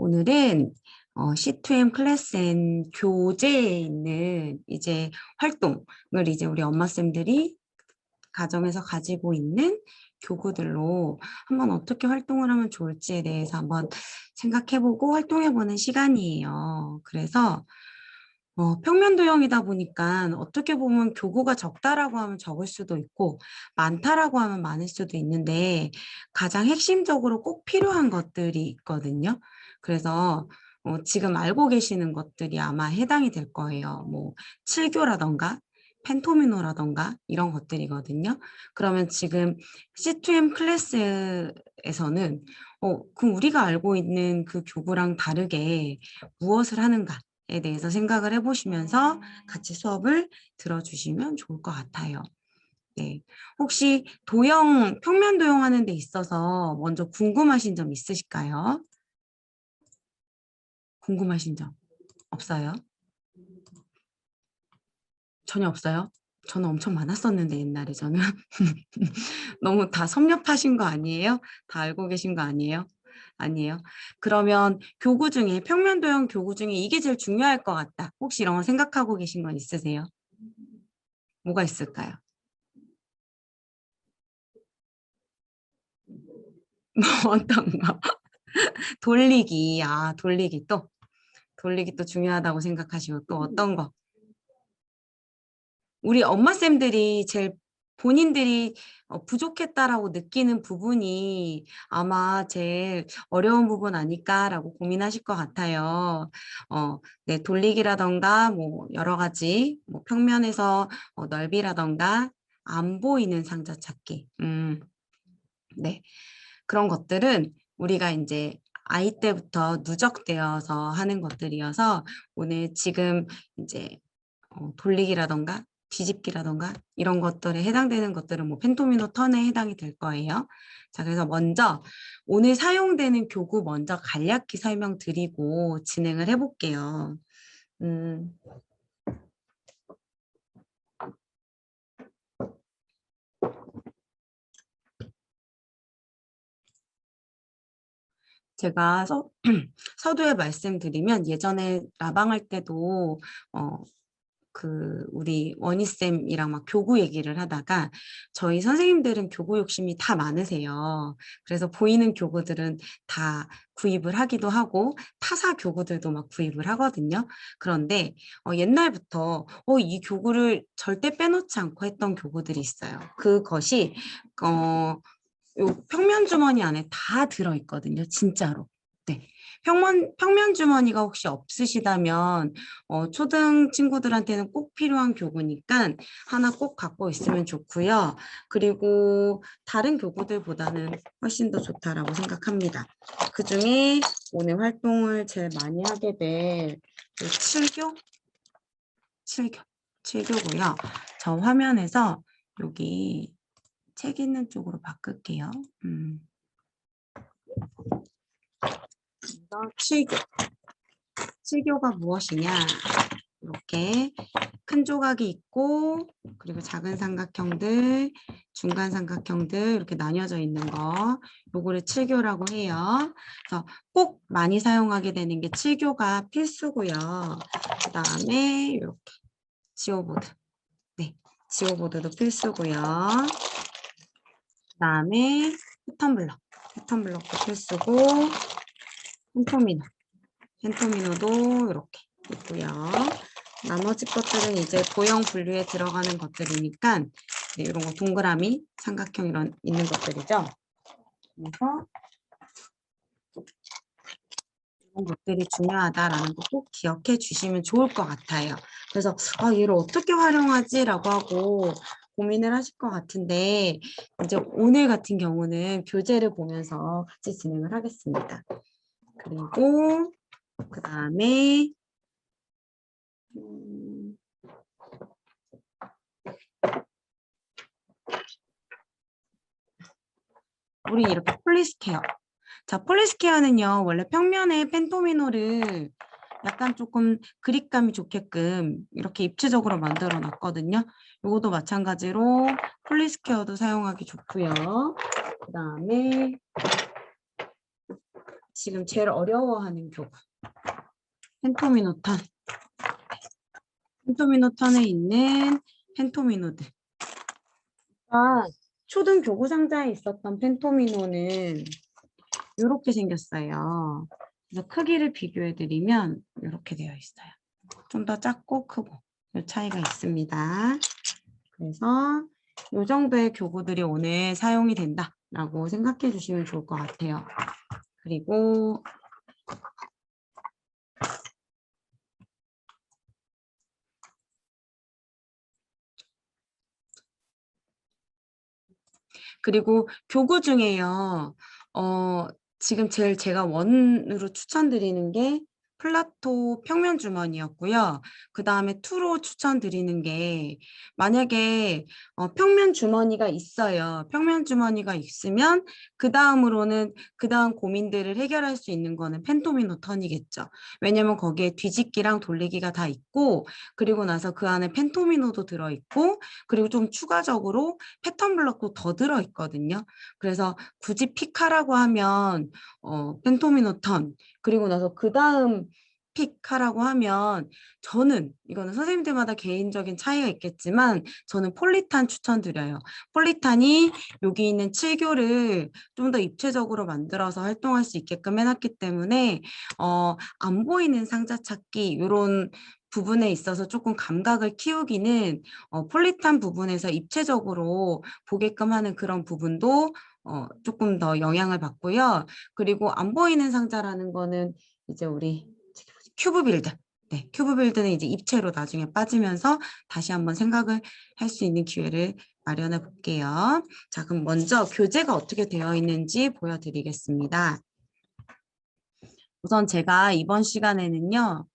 오늘은 C2M 클래스 N 교재에 있는 이제 활동을 이제 우리 엄마쌤들이 가정에서 가지고 있는 교구들로 한번 어떻게 활동을 하면 좋을지에 대해서 한번 생각해보고 활동해보는 시간이에요. 그래서 평면도형이다 보니까 어떻게 보면 교구가 적다라고 하면 적을 수도 있고 많다라고 하면 많을 수도 있는데 가장 핵심적으로 꼭 필요한 것들이 있거든요. 그래서 지금 알고 계시는 것들이 아마 해당이 될 거예요. 뭐 칠교라던가 펜토미노라던가 이런 것들이거든요. 그러면 지금 C2M 클래스에서는 그럼 우리가 알고 있는 그 교구랑 다르게 무엇을 하는가? 에 대해서 생각을 해보시면서 같이 수업을 들어주시면 좋을 것 같아요. 네. 혹시 평면 도형하는 데 있어서 먼저 궁금하신 점 있으실까요? 궁금하신 점 없어요? 전혀 없어요? 저는 엄청 많았었는데 옛날에 저는 너무 다 섭렵하신 거 아니에요? 다 알고 계신 거 아니에요? 아니에요. 그러면 교구 중에 평면도형 교구 중에 이게 제일 중요할 것 같다. 혹시 이런 거 생각하고 계신 건 있으세요? 뭐가 있을까요? 어떤 거? 돌리기. 돌리기 또 중요하다고 생각하시고 또 어떤 거? 우리 엄마쌤들이 제일 본인들이 부족했다라고 느끼는 부분이 아마 제일 어려운 부분 아닐까라고 고민하실 것 같아요. 네, 돌리기라던가 뭐 여러 가지 뭐 평면에서 넓이라던가 안 보이는 상자 찾기. 네. 그런 것들은 우리가 이제 아이 때부터 누적되어서 하는 것들이어서 오늘 지금 이제 돌리기라던가 뒤집기라던가 이런 것들에 해당되는 것들은 뭐 펜토미노 턴에 해당이 될 거예요. 자, 그래서 먼저 오늘 사용되는 교구 먼저 간략히 설명드리고 진행을 해볼게요. 제가 서두에 말씀드리면 예전에 라방할 때도 우리 원희쌤이랑 막 교구 얘기를 하다가 저희 선생님들은 교구 욕심이 다 많으세요. 그래서 보이는 교구들은 다 구입을 하기도 하고 타사 교구들도 막 구입을 하거든요. 그런데 옛날부터 이 교구를 절대 빼놓지 않고 했던 교구들이 있어요. 그것이 요 평면 주머니 안에 다 들어있거든요. 진짜로. 네. 평면 주머니가 혹시 없으시다면 초등 친구들한테는 꼭 필요한 교구니까 하나 꼭 갖고 있으면 좋고요. 그리고 다른 교구들보다는 훨씬 더 좋다라고 생각합니다. 그중에 오늘 활동을 제일 많이 하게 될 7교고요. 저 화면에서 여기 책 있는 쪽으로 바꿀게요. 7교가 무엇이냐? 이렇게 큰 조각이 있고 그리고 작은 삼각형들, 중간 삼각형들 이렇게 나뉘어져 있는 거 요거를 7교라고 해요. 그래서 꼭 많이 사용하게 되는 게 7교가 필수고요. 그 다음에 이렇게 지오보드. 네, 지오보드도 필수고요. 그 다음에 패턴블럭도 필수고 펜토미노도 이렇게 있고요. 나머지 것들은 이제 도형 분류에 들어가는 것들이니까 네, 이런 거 동그라미, 삼각형 이런 있는 것들이죠. 그래서 이런 것들이 중요하다라는 거 꼭 기억해 주시면 좋을 것 같아요. 그래서 얘를 어떻게 활용하지라고 하고 고민을 하실 것 같은데 이제 오늘 같은 경우는 교재를 보면서 같이 진행을 하겠습니다. 그리고 그 다음에 우리 이렇게 폴리스퀘어. 자, 폴리스퀘어는요, 원래 평면에 펜토미노를 약간 조금 그립감이 좋게끔 이렇게 입체적으로 만들어 놨거든요. 이것도 마찬가지로 폴리스퀘어도 사용하기 좋고요. 그 다음에 지금 제일 어려워하는 교구. 펜토미노턴. 펜토미노턴에 있는 펜토미노들. 초등 교구 상자에 있었던 펜토미노는 이렇게 생겼어요. 그래서 크기를 비교해 드리면 이렇게 되어 있어요. 좀 더 작고 크고 이 차이가 있습니다. 그래서 이 정도의 교구들이 오늘 사용이 된다라고 생각해 주시면 좋을 것 같아요. 그리고 교구 중에요. 지금 제가 원으로 추천드리는 게 플라토 평면 주머니였고요. 그 다음에 투로 추천드리는 게 만약에 평면 주머니가 있어요. 평면 주머니가 있으면 그 다음으로는 그 다음 고민들을 해결할 수 있는 거는 펜토미노 턴이겠죠. 왜냐면 거기에 뒤집기랑 돌리기가 다 있고 그리고 나서 그 안에 펜토미노도 들어있고 그리고 좀 추가적으로 패턴 블럭도 더 들어있거든요. 그래서 굳이 픽하라고 하면 펜토미노 턴 그리고 나서 그 다음 픽하라고 하면 저는 이거는 선생님들마다 개인적인 차이가 있겠지만 저는 폴리탄 추천드려요. 폴리탄이 여기 있는 7교를 좀 더 입체적으로 만들어서 활동할 수 있게끔 해놨기 때문에 안 보이는 상자 찾기 이런 부분에 있어서 조금 감각을 키우기는 폴리탄 부분에서 입체적으로 보게끔 하는 그런 부분도 조금 더 영향을 받고요. 그리고 안 보이는 상자라는 거는 이제 우리 큐브 빌드. 네, 큐브 빌드는 이제 입체로 나중에 빠지면서 다시 한번 생각을 할 수 있는 기회를 마련해 볼게요. 자, 그럼 먼저 교재가 어떻게 되어 있는지 보여드리겠습니다. 우선 제가 이번 시간에는요.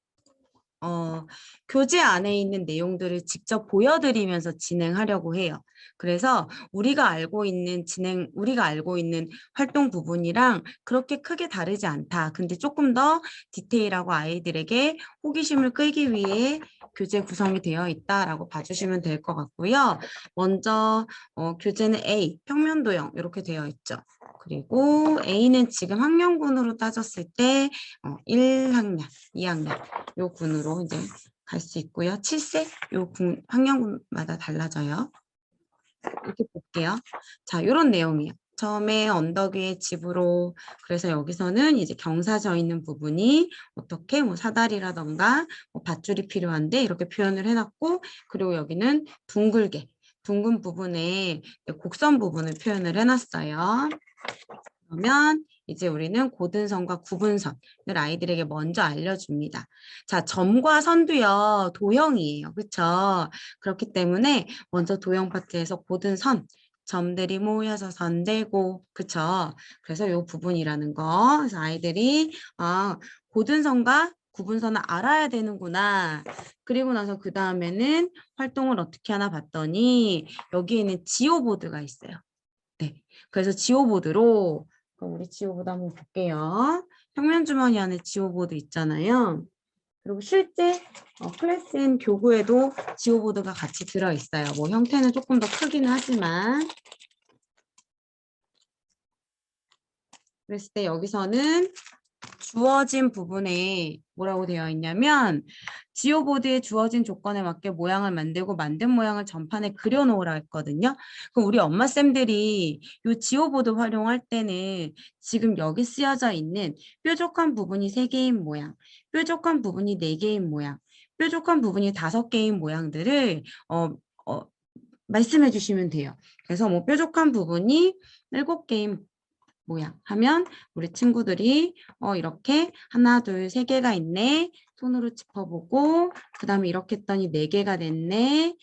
교재 안에 있는 내용들을 직접 보여드리면서 진행하려고 해요. 그래서 우리가 알고 있는 활동 부분이랑 그렇게 크게 다르지 않다. 근데 조금 더 디테일하고 아이들에게 호기심을 끌기 위해 교재 구성이 되어 있다라고 봐주시면 될 것 같고요. 먼저 교재는 A, 평면도형 이렇게 되어 있죠. 그리고 A는 지금 학년군으로 따졌을 때 1학년, 2학년 요 군으로 이제 갈 수 있고요. 7세 요 학년군마다 달라져요. 이렇게 볼게요. 자, 이런 내용이에요. 처음에 언덕 위의 집으로 그래서 여기서는 이제 경사져 있는 부분이 어떻게 뭐 사다리라던가 뭐 밧줄이 필요한데 이렇게 표현을 해놨고 그리고 여기는 둥글게 둥근 부분에 곡선 부분을 표현을 해놨어요. 그러면 이제 우리는 고든선과 구분선을 아이들에게 먼저 알려줍니다. 자, 점과 선도요, 도형이에요. 그렇죠? 그렇기 때문에 먼저 도형 파트에서 고든선, 점들이 모여서 선대고, 그렇죠? 그래서 이 부분이라는 거. 그래서 아이들이 고든선과 구분선을 알아야 되는구나. 그리고 나서 그 다음에는 활동을 어떻게 하나 봤더니 여기에는 지오보드가 있어요. 네. 그래서 지오보드로 그럼 우리 지오보드 한번 볼게요. 평면 주머니 안에 지오보드 있잖아요. 그리고 실제 클래스N 교구에도 지오보드가 같이 들어있어요. 뭐 형태는 조금 더 크기는 하지만 그랬을 때 여기서는 주어진 부분에 뭐라고 되어 있냐면 지오보드에 주어진 조건에 맞게 모양을 만들고 만든 모양을 전판에 그려놓으라 했거든요. 그럼 우리 엄마쌤들이 이 지오보드 활용할 때는 지금 여기 쓰여져 있는 뾰족한 부분이 3개인 모양, 뾰족한 부분이 4개인 모양, 뾰족한 부분이 5개인 모양들을 말씀해 주시면 돼요. 그래서 뭐 뾰족한 부분이 7개인 모양 하면 우리 친구들이 이렇게 하나, 둘, 3개가 있네. 손으로 짚어보고 그 다음에 이렇게 했더니 4개가 됐네.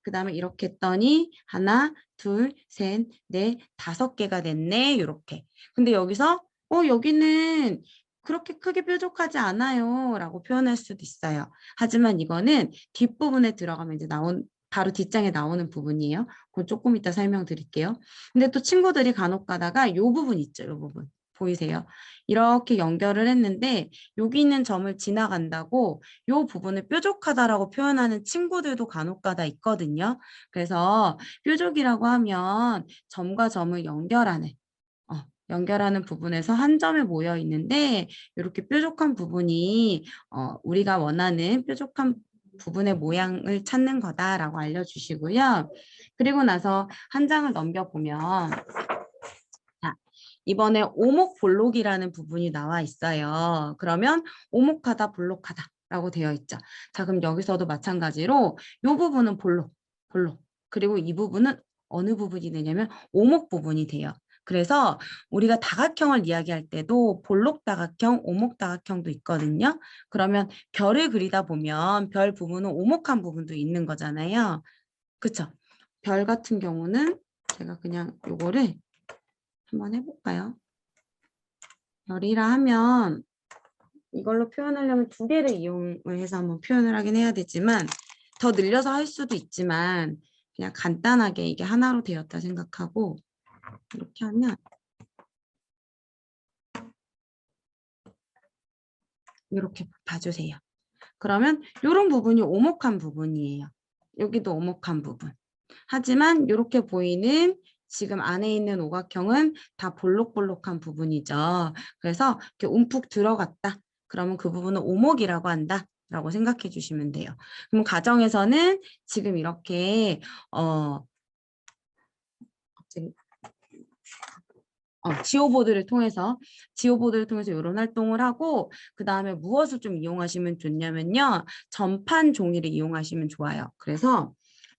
그 다음에 이렇게 했더니 하나, 둘, 셋, 넷, 5개가 됐네. 이렇게. 근데 여기서 여기는 그렇게 크게 뾰족하지 않아요. 라고 표현할 수도 있어요. 하지만 이거는 뒷부분에 들어가면 이제 바로 뒷장에 나오는 부분이에요. 그건 조금 이따 설명드릴게요. 근데 또 친구들이 간혹 가다가 이 부분 있죠. 이 부분. 보이세요? 이렇게 연결을 했는데 여기 있는 점을 지나간다고 이 부분을 뾰족하다라고 표현하는 친구들도 간혹 가다 있거든요. 그래서 뾰족이라고 하면 점과 점을 연결하는 연결하는 부분에서 한 점에 모여 있는데 이렇게 뾰족한 부분이 우리가 원하는 뾰족한 부분의 모양을 찾는 거다라고 알려주시고요. 그리고 나서 한 장을 넘겨보면 자, 이번에 오목볼록이라는 부분이 나와 있어요. 그러면 오목하다, 볼록하다 라고 되어 있죠. 자, 그럼 여기서도 마찬가지로 이 부분은 볼록, 볼록. 그리고 이 부분은 어느 부분이 되냐면 오목 부분이 돼요. 그래서 우리가 다각형을 이야기할 때도 볼록 다각형, 오목 다각형도 있거든요. 그러면 별을 그리다 보면 별 부분은 오목한 부분도 있는 거잖아요. 그쵸? 별 같은 경우는 제가 그냥 요거를 한번 해볼까요? 별이라 하면 이걸로 표현하려면 두 개를 이용을 해서 한번 표현을 하긴 해야 되지만 더 늘려서 할 수도 있지만 그냥 간단하게 이게 하나로 되었다 생각하고 이렇게 하면 이렇게 봐주세요. 그러면 이런 부분이 오목한 부분이에요. 여기도 오목한 부분. 하지만 이렇게 보이는 지금 안에 있는 오각형은 다 볼록볼록한 부분이죠. 그래서 이렇게 움푹 들어갔다. 그러면 그 부분은 오목이라고 한다. 라고 생각해 주시면 돼요. 그럼 가정에서는 지금 이렇게 갑자기 지오보드를 통해서 이런 활동을 하고 그 다음에 무엇을 좀 이용하시면 좋냐면요. 전판 종이를 이용하시면 좋아요. 그래서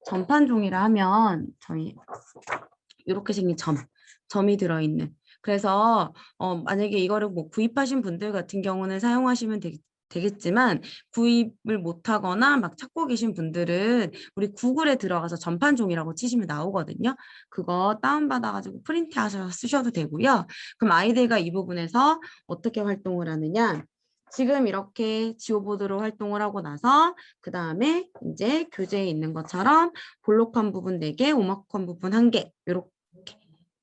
전판 종이라 하면 저희 이렇게 생긴 점이 들어있는. 그래서 만약에 이거를 뭐 구입하신 분들 같은 경우는 사용하시면 되겠지만 구입을 못하거나 막 찾고 계신 분들은 우리 구글에 들어가서 전판종이라고 치시면 나오거든요. 그거 다운받아가지고 프린트하셔서 쓰셔도 되고요. 그럼 아이들과 이 부분에서 어떻게 활동을 하느냐. 지금 이렇게 지오보드로 활동을 하고 나서 그 다음에 이제 교재에 있는 것처럼 볼록한 부분 4개, 오목한 부분 1개 이렇게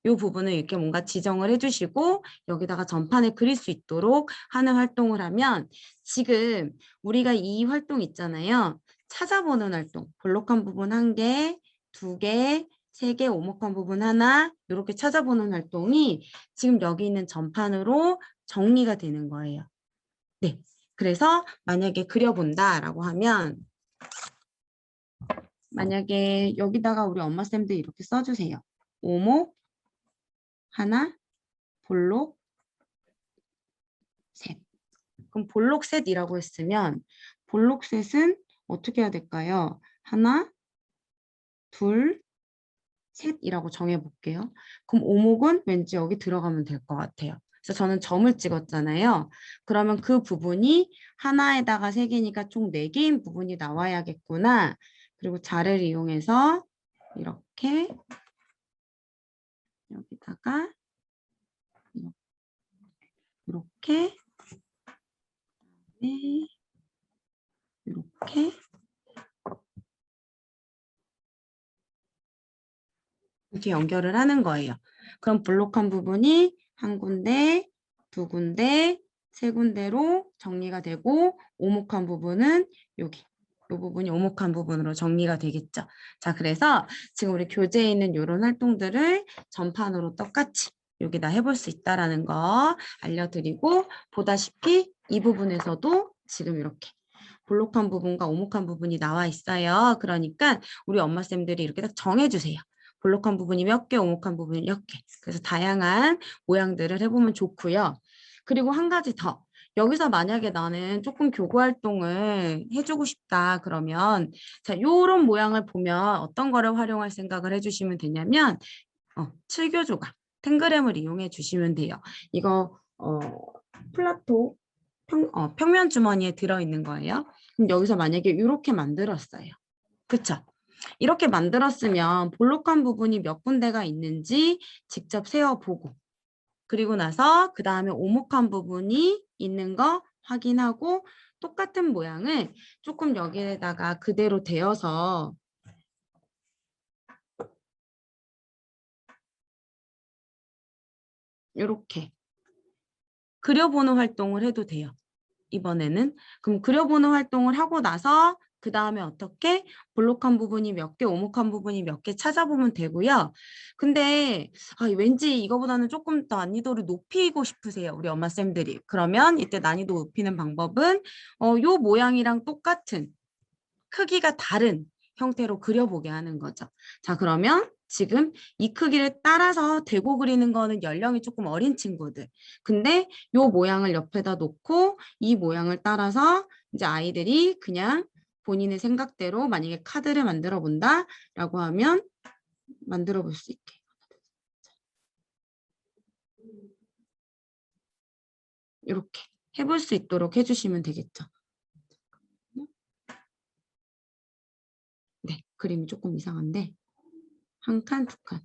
이 부분을 이렇게 뭔가 지정을 해주시고 여기다가 전판을 그릴 수 있도록 하는 활동을 하면 지금 우리가 이 활동 있잖아요. 찾아보는 활동. 볼록한 부분 1개, 2개, 3개, 오목한 부분 하나 이렇게 찾아보는 활동이 지금 여기 있는 전판으로 정리가 되는 거예요. 네. 그래서 만약에 그려본다라고 하면 만약에 여기다가 우리 엄마쌤들 이렇게 써주세요. 오목 하나, 볼록 셋. 그럼 볼록 셋이라고 했으면 볼록 셋은 어떻게 해야 될까요? 하나, 둘, 셋이라고 정해볼게요. 그럼 오목은 왠지 여기 들어가면 될 것 같아요. 그래서 저는 점을 찍었잖아요. 그러면 그 부분이 하나에다가 3개니까 총 4개인 부분이 나와야겠구나. 그리고 자를 이용해서 이렇게 여기다가 이렇게 네, 이렇게 연결을 하는 거예요. 그럼 볼록한 부분이 한 군데, 2군데, 3군데로 정리가 되고 오목한 부분은 여기. 이 부분이 오목한 부분으로 정리가 되겠죠. 자, 그래서 지금 우리 교재에 있는 이런 활동들을 전판으로 똑같이 여기다 해볼 수 있다는 거 알려드리고 보다시피 이 부분에서도 지금 이렇게 볼록한 부분과 오목한 부분이 나와 있어요. 그러니까 우리 엄마쌤들이 이렇게 딱 정해주세요. 볼록한 부분이 몇 개, 오목한 부분이 몇 개. 그래서 다양한 모양들을 해보면 좋고요. 그리고 한 가지 더. 여기서 만약에 나는 조금 교구 활동을 해주고 싶다 그러면 자, 요런 모양을 보면 어떤 거를 활용할 생각을 해주시면 되냐면 칠교 조각, 탱그램을 이용해 주시면 돼요. 이거 플라토 평면 주머니에 들어있는 거예요. 그럼 여기서 만약에 이렇게 만들었어요. 그쵸? 이렇게 만들었으면 볼록한 부분이 몇 군데가 있는지 직접 세어보고 그리고 나서 그 다음에 오목한 부분이 있는 거 확인하고 똑같은 모양을 조금 여기에다가 그대로 대어서 이렇게 그려보는 활동을 해도 돼요. 이번에는 그럼 그려보는 활동을 하고 나서 그 다음에 어떻게 볼록한 부분이 몇 개, 오목한 부분이 몇 개 찾아보면 되고요. 근데 왠지 이거보다는 조금 더 난이도를 높이고 싶으세요. 우리 엄마쌤들이. 그러면 이때 난이도 높이는 방법은 요 모양이랑 똑같은 크기가 다른 형태로 그려보게 하는 거죠. 자, 그러면 지금 이 크기를 따라서 대고 그리는 거는 연령이 조금 어린 친구들. 근데 요 모양을 옆에다 놓고 이 모양을 따라서 이제 아이들이 그냥 본인의 생각대로 만약에 카드를 만들어 본다라고 하면 만들어 볼 수 있게. 이렇게 해볼 수 있도록 해주시면 되겠죠. 네, 그림이 조금 이상한데 한 칸, 두 칸.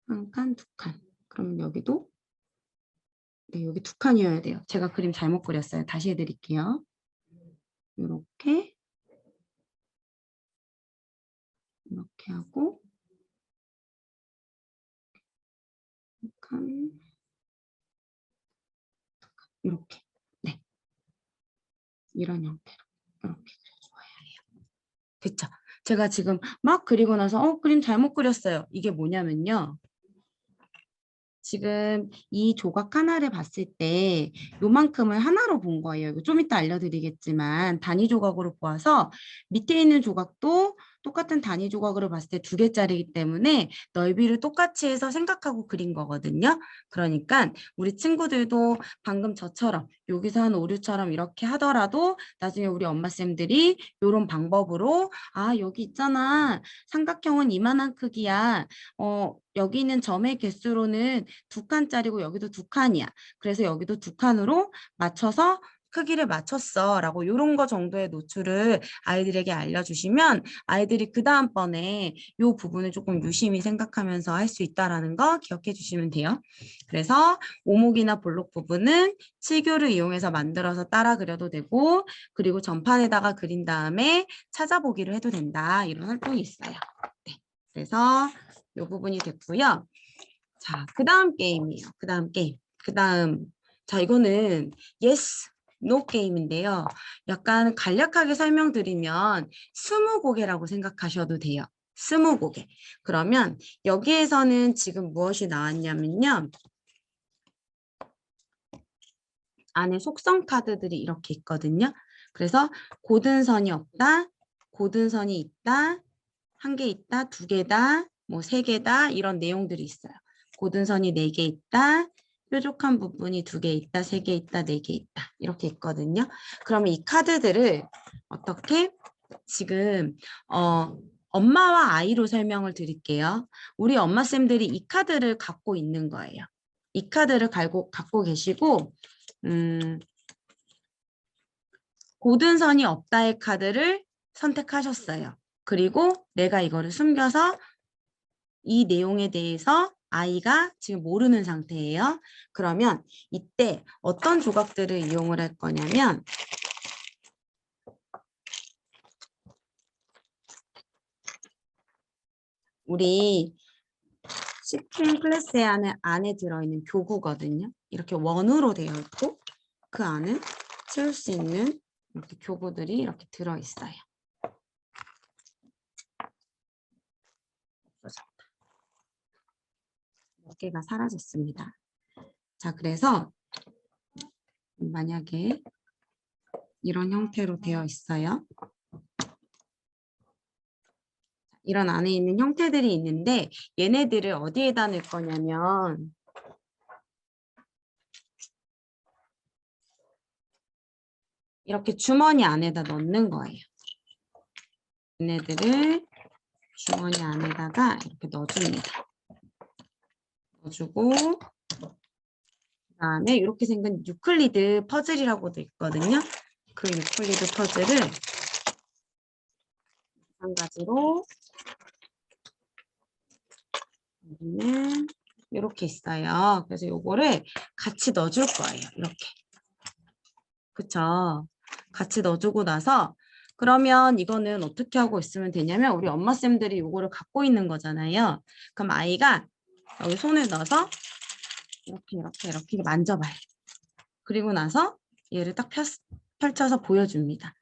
한 칸, 두 칸. 그럼 여기도 네, 여기 두 칸이어야 돼요. 제가 그림 잘못 그렸어요. 다시 해드릴게요. 이렇게 이렇게 하고 한 칸, 이렇게 네, 이런 형태로 이렇게 그려줘야 해요. 됐죠? 제가 지금 막 그리고 나서 그림 잘못 그렸어요. 이게 뭐냐면요. 지금 이 조각 하나를 봤을 때 요만큼을 하나로 본 거예요. 이거 좀 이따 알려드리겠지만 단위 조각으로 보아서 밑에 있는 조각도 똑같은 단위 조각으로 봤을 때 2개짜리이기 때문에 넓이를 똑같이 해서 생각하고 그린 거거든요. 그러니까 우리 친구들도 방금 저처럼 여기서 한 오류처럼 이렇게 하더라도 나중에 우리 엄마쌤들이 이런 방법으로 여기 있잖아. 삼각형은 이만한 크기야. 여기 있는 점의 개수로는 2칸짜리고 여기도 2칸이야. 그래서 여기도 2칸으로 맞춰서 크기를 맞췄어 라고 이런 거 정도의 노출을 아이들에게 알려주시면 아이들이 그 다음번에 이 부분을 조금 유심히 생각하면서 할 수 있다는 거 기억해 주시면 돼요. 그래서 오목이나 볼록 부분은 칠교를 이용해서 만들어서 따라 그려도 되고 그리고 전판에다가 그린 다음에 찾아보기를 해도 된다. 이런 활동이 있어요. 네. 그래서 이 부분이 됐고요. 자, 그 다음 게임이에요. 그 다음 게임. 그 다음. 자, 이거는 yes, no 게임인데요. 약간 간략하게 설명드리면 스무고개라고 생각하셔도 돼요. 스무고개. 그러면 여기에서는 지금 무엇이 나왔냐면요. 안에 속성 카드들이 이렇게 있거든요. 그래서 고든선이 없다, 고든선이 있다, 1개 있다, 2개다, 뭐 3개다 이런 내용들이 있어요. 고든선이 4개 있다, 뾰족한 부분이 2개 있다, 3개 있다, 4개 있다 이렇게 있거든요. 그러면 이 카드들을 어떻게 지금 엄마와 아이로 설명을 드릴게요. 우리 엄마쌤들이 이 카드를 갖고 있는 거예요. 이 카드를 갖고 계시고 고든선이 없다의 카드를 선택하셨어요. 그리고 내가 이거를 숨겨서 이 내용에 대해서 아이가 지금 모르는 상태예요. 그러면 이때 어떤 조각들을 이용을 할 거냐면 우리 C2M 클래스 안에 들어있는 교구거든요. 이렇게 원으로 되어 있고 그 안에 채울 수 있는 이렇게 교구들이 이렇게 들어있어요. 몇 개가 사라졌습니다. 자, 그래서 만약에 이런 형태로 되어 있어요. 이런 안에 있는 형태들이 있는데 얘네들을 어디에다 넣을 거냐면 이렇게 주머니 안에다 넣는 거예요. 얘네들을 주머니 안에다가 이렇게 넣어줍니다. 넣어주고 그다음에 이렇게 생긴 유클리드 퍼즐이라고도 있거든요. 그 유클리드 퍼즐을 마찬가지로 여기는 이렇게 있어요. 그래서 요거를 같이 넣어줄 거예요. 이렇게. 그쵸? 같이 넣어주고 나서 그러면 이거는 어떻게 하고 있으면 되냐면 우리 엄마쌤들이 이거를 갖고 있는 거잖아요. 그럼 아이가 여기 손을 넣어서 이렇게 만져봐요. 그리고 나서 얘를 딱 펼쳐서 보여줍니다.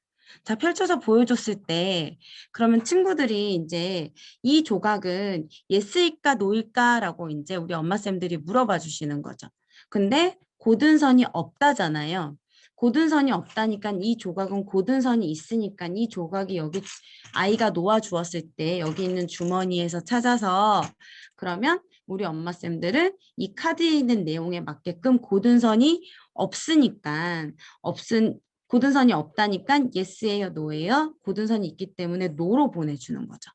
자, 펼쳐서 보여줬을 때 그러면 친구들이 이제 이 조각은 예스일까 노일까라고 이제 우리 엄마쌤들이 물어봐 주시는 거죠. 근데 고든선이 없다잖아요. 고든선이 없다니까 이 조각은 고든선이 있으니까 이 조각이 여기 아이가 놓아 주었을 때 여기 있는 주머니에서 찾아서 그러면 우리 엄마쌤들은 이 카드에 있는 내용에 맞게끔 고든선이 없으니까 고든선이 없다니까 yes예요, no예요? 고든선이 있기 때문에 no로 보내주는 거죠.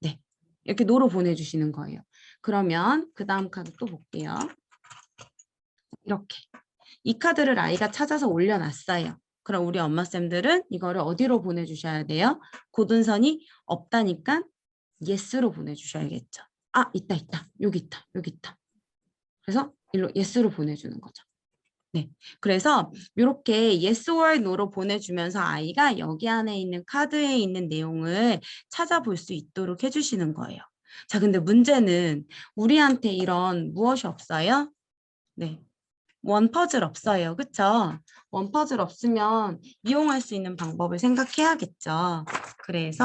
네, 이렇게 no로 보내주시는 거예요. 그러면 그 다음 카드 또 볼게요. 이렇게 이 카드를 아이가 찾아서 올려놨어요. 그럼 우리 엄마쌤들은 이거를 어디로 보내주셔야 돼요? 고든선이 없다니까 yes로 보내주셔야겠죠. 아, 있다. 여기 있다. 그래서 일로 yes로 보내주는 거죠. 네, 그래서 이렇게 yes or no로 보내주면서 아이가 여기 안에 있는 카드에 있는 내용을 찾아볼 수 있도록 해주시는 거예요. 자, 근데 문제는 우리한테 이런 무엇이 없어요? 네, 원 퍼즐 없어요. 그쵸? 원 퍼즐 없으면 이용할 수 있는 방법을 생각해야겠죠. 그래서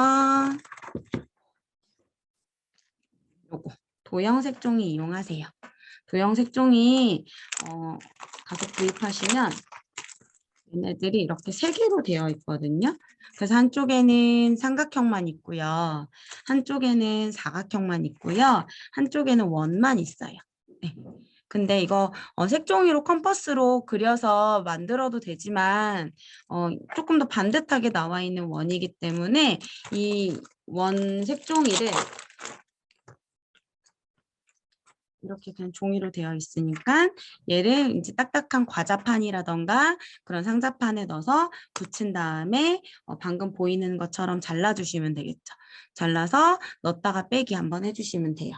요거 도형 색종이 이용하세요. 도형 색종이 가서 구입하시면 얘네들이 이렇게 세 개로 되어 있거든요. 그래서 한쪽에는 삼각형만 있고요. 한쪽에는 사각형만 있고요. 한쪽에는 원만 있어요. 네. 근데 이거 색종이로 컴퍼스로 그려서 만들어도 되지만 조금 더 반듯하게 나와 있는 원이기 때문에 이 원 색종이를 이렇게 그냥 종이로 되어 있으니까 얘를 이제 딱딱한 과자판이라던가 그런 상자판에 넣어서 붙인 다음에 방금 보이는 것처럼 잘라주시면 되겠죠. 잘라서 넣었다가 빼기 한번 해주시면 돼요.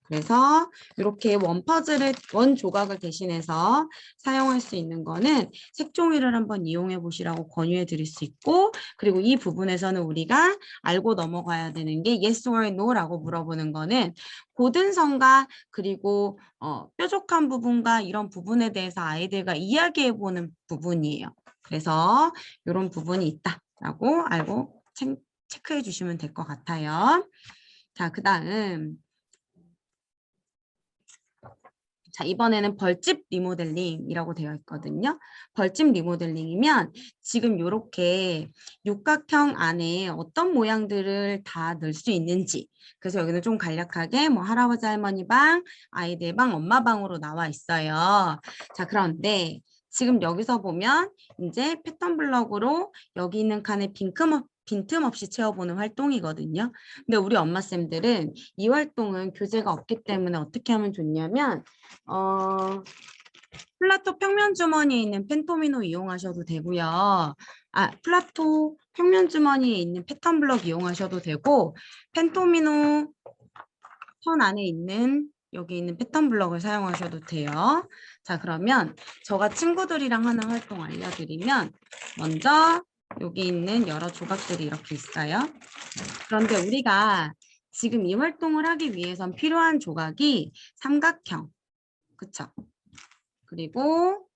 그래서 이렇게 원 조각을 대신해서 사용할 수 있는 거는 색종이를 한번 이용해 보시라고 권유해 드릴 수 있고, 그리고 이 부분에서는 우리가 알고 넘어가야 되는 게 yes or no라고 물어보는 거는 고든선과 그리고 뾰족한 부분과 이런 부분에 대해서 아이들과 이야기해보는 부분이에요. 그래서 이런 부분이 있다라고 알고 체크해 주시면 될 것 같아요. 자, 그 다음 자, 이번에는 벌집 리모델링이라고 되어 있거든요. 벌집 리모델링이면 지금 이렇게 육각형 안에 어떤 모양들을 다 넣을 수 있는지, 그래서 여기는 좀 간략하게 뭐 할아버지 할머니 방, 아이들 방, 엄마 방으로 나와 있어요. 자, 그런데 지금 여기서 보면 이제 패턴 블럭으로 여기 있는 칸에 빈틈없이 채워보는 활동이거든요. 근데 우리 엄마쌤들은 이 활동은 교재가 없기 때문에 어떻게 하면 좋냐면 플라토 평면 주머니에 있는 펜토미노 이용하셔도 되고요. 플라토 평면 주머니에 있는 패턴 블럭 이용하셔도 되고, 펜토미노 선 안에 있는 여기 있는 패턴 블럭을 사용하셔도 돼요. 자, 그러면 저가 친구들이랑 하는 활동 알려드리면 먼저 여기 있는 여러 조각들이 이렇게 있어요. 그런데 우리가 지금 이 활동을 하기 위해선 필요한 조각이 삼각형, 그쵸? 그리고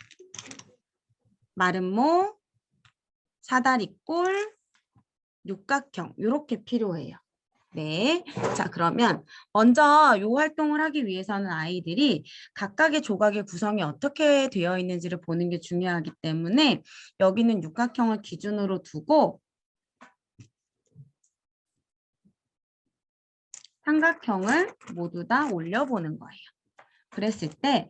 마름모, 사다리꼴, 육각형 이렇게 필요해요. 네, 자 그러면 먼저 이 활동을 하기 위해서는 아이들이 각각의 조각의 구성이 어떻게 되어 있는지를 보는 게 중요하기 때문에 여기는 육각형을 기준으로 두고 삼각형을 모두 다 올려보는 거예요. 그랬을 때,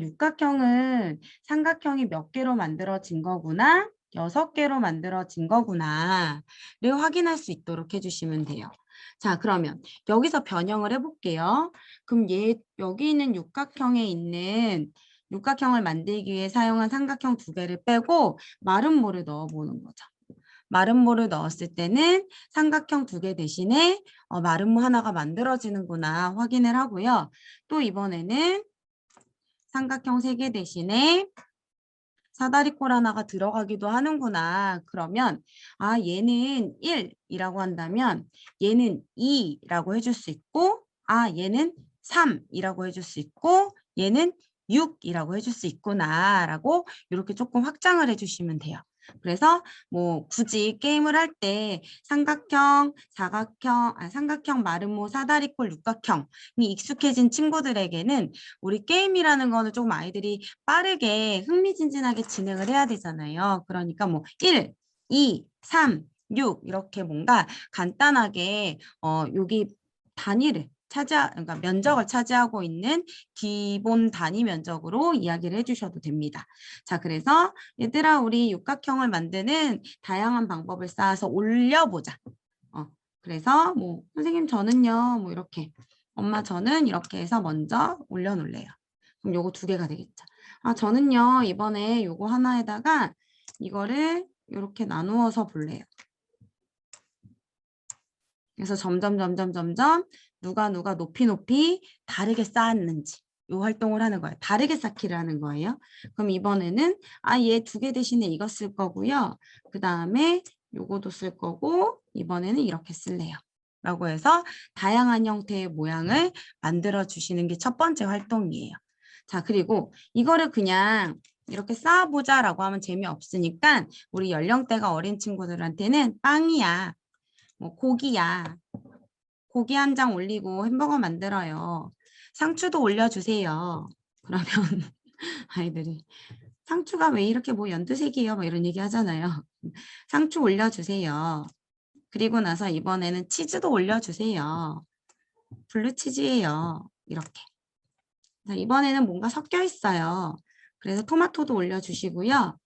육각형은 삼각형이 몇 개로 만들어진 거구나, 6개로 만들어진 거구나를 확인할 수 있도록 해주시면 돼요. 자, 그러면 여기서 변형을 해볼게요. 그럼 여기 있는 육각형을 만들기 위해 사용한 삼각형 2개를 빼고 마름모를 넣어보는 거죠. 마름모를 넣었을 때는 삼각형 2개 대신에 마름모 하나가 만들어지는구나 확인을 하고요. 또 이번에는 삼각형 3개 대신에 사다리꼴 하나가 들어가기도 하는구나. 그러면 얘는 1이라고 한다면 얘는 2라고 해줄 수 있고 얘는 3이라고 해줄 수 있고 얘는 6이라고 해줄 수 있구나 라고 이렇게 조금 확장을 해주시면 돼요. 그래서 뭐 굳이 게임을 할 때 삼각형, 사각형, 삼각형, 마름모, 사다리꼴, 육각형이 익숙해진 친구들에게는 우리 게임이라는 거는 조금 아이들이 빠르게 흥미진진하게 진행을 해야 되잖아요. 그러니까 뭐 1, 2, 3, 6 이렇게 뭔가 간단하게 여기 단위를 그러니까 면적을 차지하고 있는 기본 단위 면적으로 이야기를 해주셔도 됩니다. 자, 그래서 얘들아 우리 육각형을 만드는 다양한 방법을 쌓아서 올려보자. 그래서 뭐 선생님 저는요 뭐 이렇게 엄마 저는 이렇게 해서 먼저 올려놓을래요. 그럼 요거 2개가 되겠죠. 아 저는요 이번에 요거 하나에다가 이거를 이렇게 나누어서 볼래요. 그래서 점점 누가 높이 다르게 쌓았는지 요 활동을 하는 거예요. 다르게 쌓기를 하는 거예요. 그럼 이번에는 얘 2개 대신에 이거 쓸 거고요. 그 다음에 요거도 쓸 거고 이번에는 이렇게 쓸래요. 라고 해서 다양한 형태의 모양을 만들어 주시는 게 첫 번째 활동이에요. 자, 그리고 이거를 그냥 이렇게 쌓아보자 라고 하면 재미없으니까 우리 연령대가 어린 친구들한테는 빵이야. 뭐 고기야. 고기 한 장 올리고 햄버거 만들어요. 상추도 올려주세요. 그러면 아이들이 상추가 왜 이렇게 뭐 연두색이에요? 뭐 이런 얘기 하잖아요. 상추 올려주세요. 그리고 나서 이번에는 치즈도 올려주세요. 블루치즈예요. 이렇게. 이번에는 뭔가 섞여 있어요. 그래서 토마토도 올려주시고요.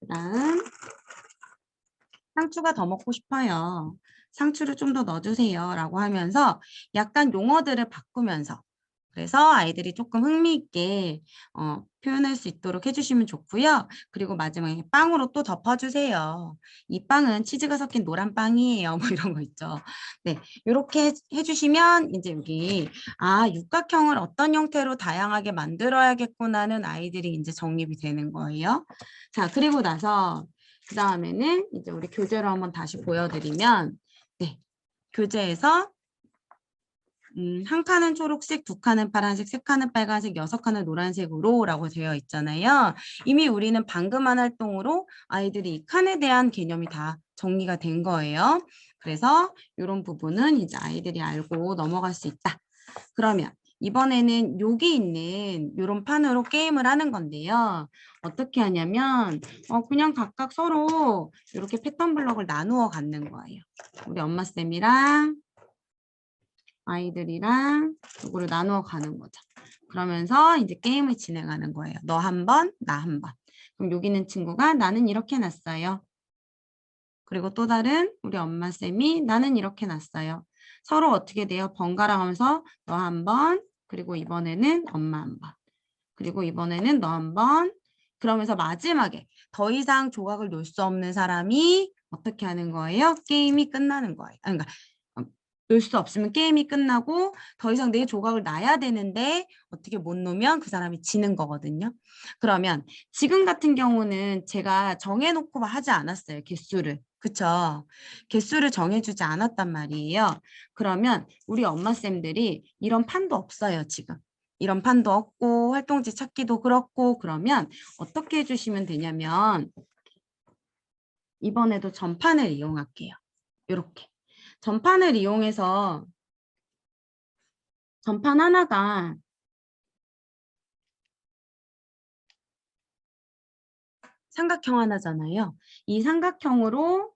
그 다음 상추가 더 먹고 싶어요. 상추를 좀 더 넣어주세요. 라고 하면서 약간 용어들을 바꾸면서 그래서 아이들이 조금 흥미있게 표현할 수 있도록 해주시면 좋고요. 그리고 마지막에 빵으로 또 덮어주세요. 이 빵은 치즈가 섞인 노란 빵이에요. 뭐 이런 거 있죠. 네, 이렇게 해주시면 이제 여기 육각형을 어떤 형태로 다양하게 만들어야겠구나는 아이들이 이제 정립이 되는 거예요. 자, 그리고 나서 그 다음에는 이제 우리 교재로 한번 다시 보여드리면 네, 교재에서 한 칸은 초록색, 2칸은 파란색, 3칸은 빨간색, 6칸은 노란색으로 라고 되어 있잖아요. 이미 우리는 방금 한 활동으로 아이들이 이 칸에 대한 개념이 다 정리가 된 거예요. 그래서 이런 부분은 이제 아이들이 알고 넘어갈 수 있다. 그러면 이번에는 여기 있는 이런 판으로 게임을 하는 건데요. 어떻게 하냐면 그냥 각각 서로 이렇게 패턴 블럭을 나누어 갖는 거예요. 우리 엄마쌤이랑 아이들이랑 이거를 나누어 가는 거죠. 그러면서 이제 게임을 진행하는 거예요. 너 한 번, 나 한 번. 그럼 여기 있는 친구가 나는 이렇게 놨어요. 그리고 또 다른 우리 엄마쌤이 나는 이렇게 놨어요. 서로 어떻게 돼요? 번갈아 가면서 너 한 번, 그리고 이번에는 엄마 한 번. 그리고 이번에는 너 한 번. 그러면서 마지막에 더 이상 조각을 놓을 수 없는 사람이 어떻게 하는 거예요? 게임이 끝나는 거예요. 그러니까 놓을 수 없으면 게임이 끝나고 더 이상 내 조각을 놔야 되는데 어떻게 못 놓으면 그 사람이 지는 거거든요. 그러면 지금 같은 경우는 제가 정해놓고 하지 않았어요. 개수를. 그쵸? 개수를 정해주지 않았단 말이에요. 그러면 우리 엄마쌤들이 이런 판도 없어요, 지금. 이런 판도 없고 활동지 찾기도 그렇고 그러면 어떻게 해주시면 되냐면 이번에도 전판을 이용할게요. 이렇게. 전판을 이용해서 전판 하나가 삼각형 하나잖아요. 이 삼각형으로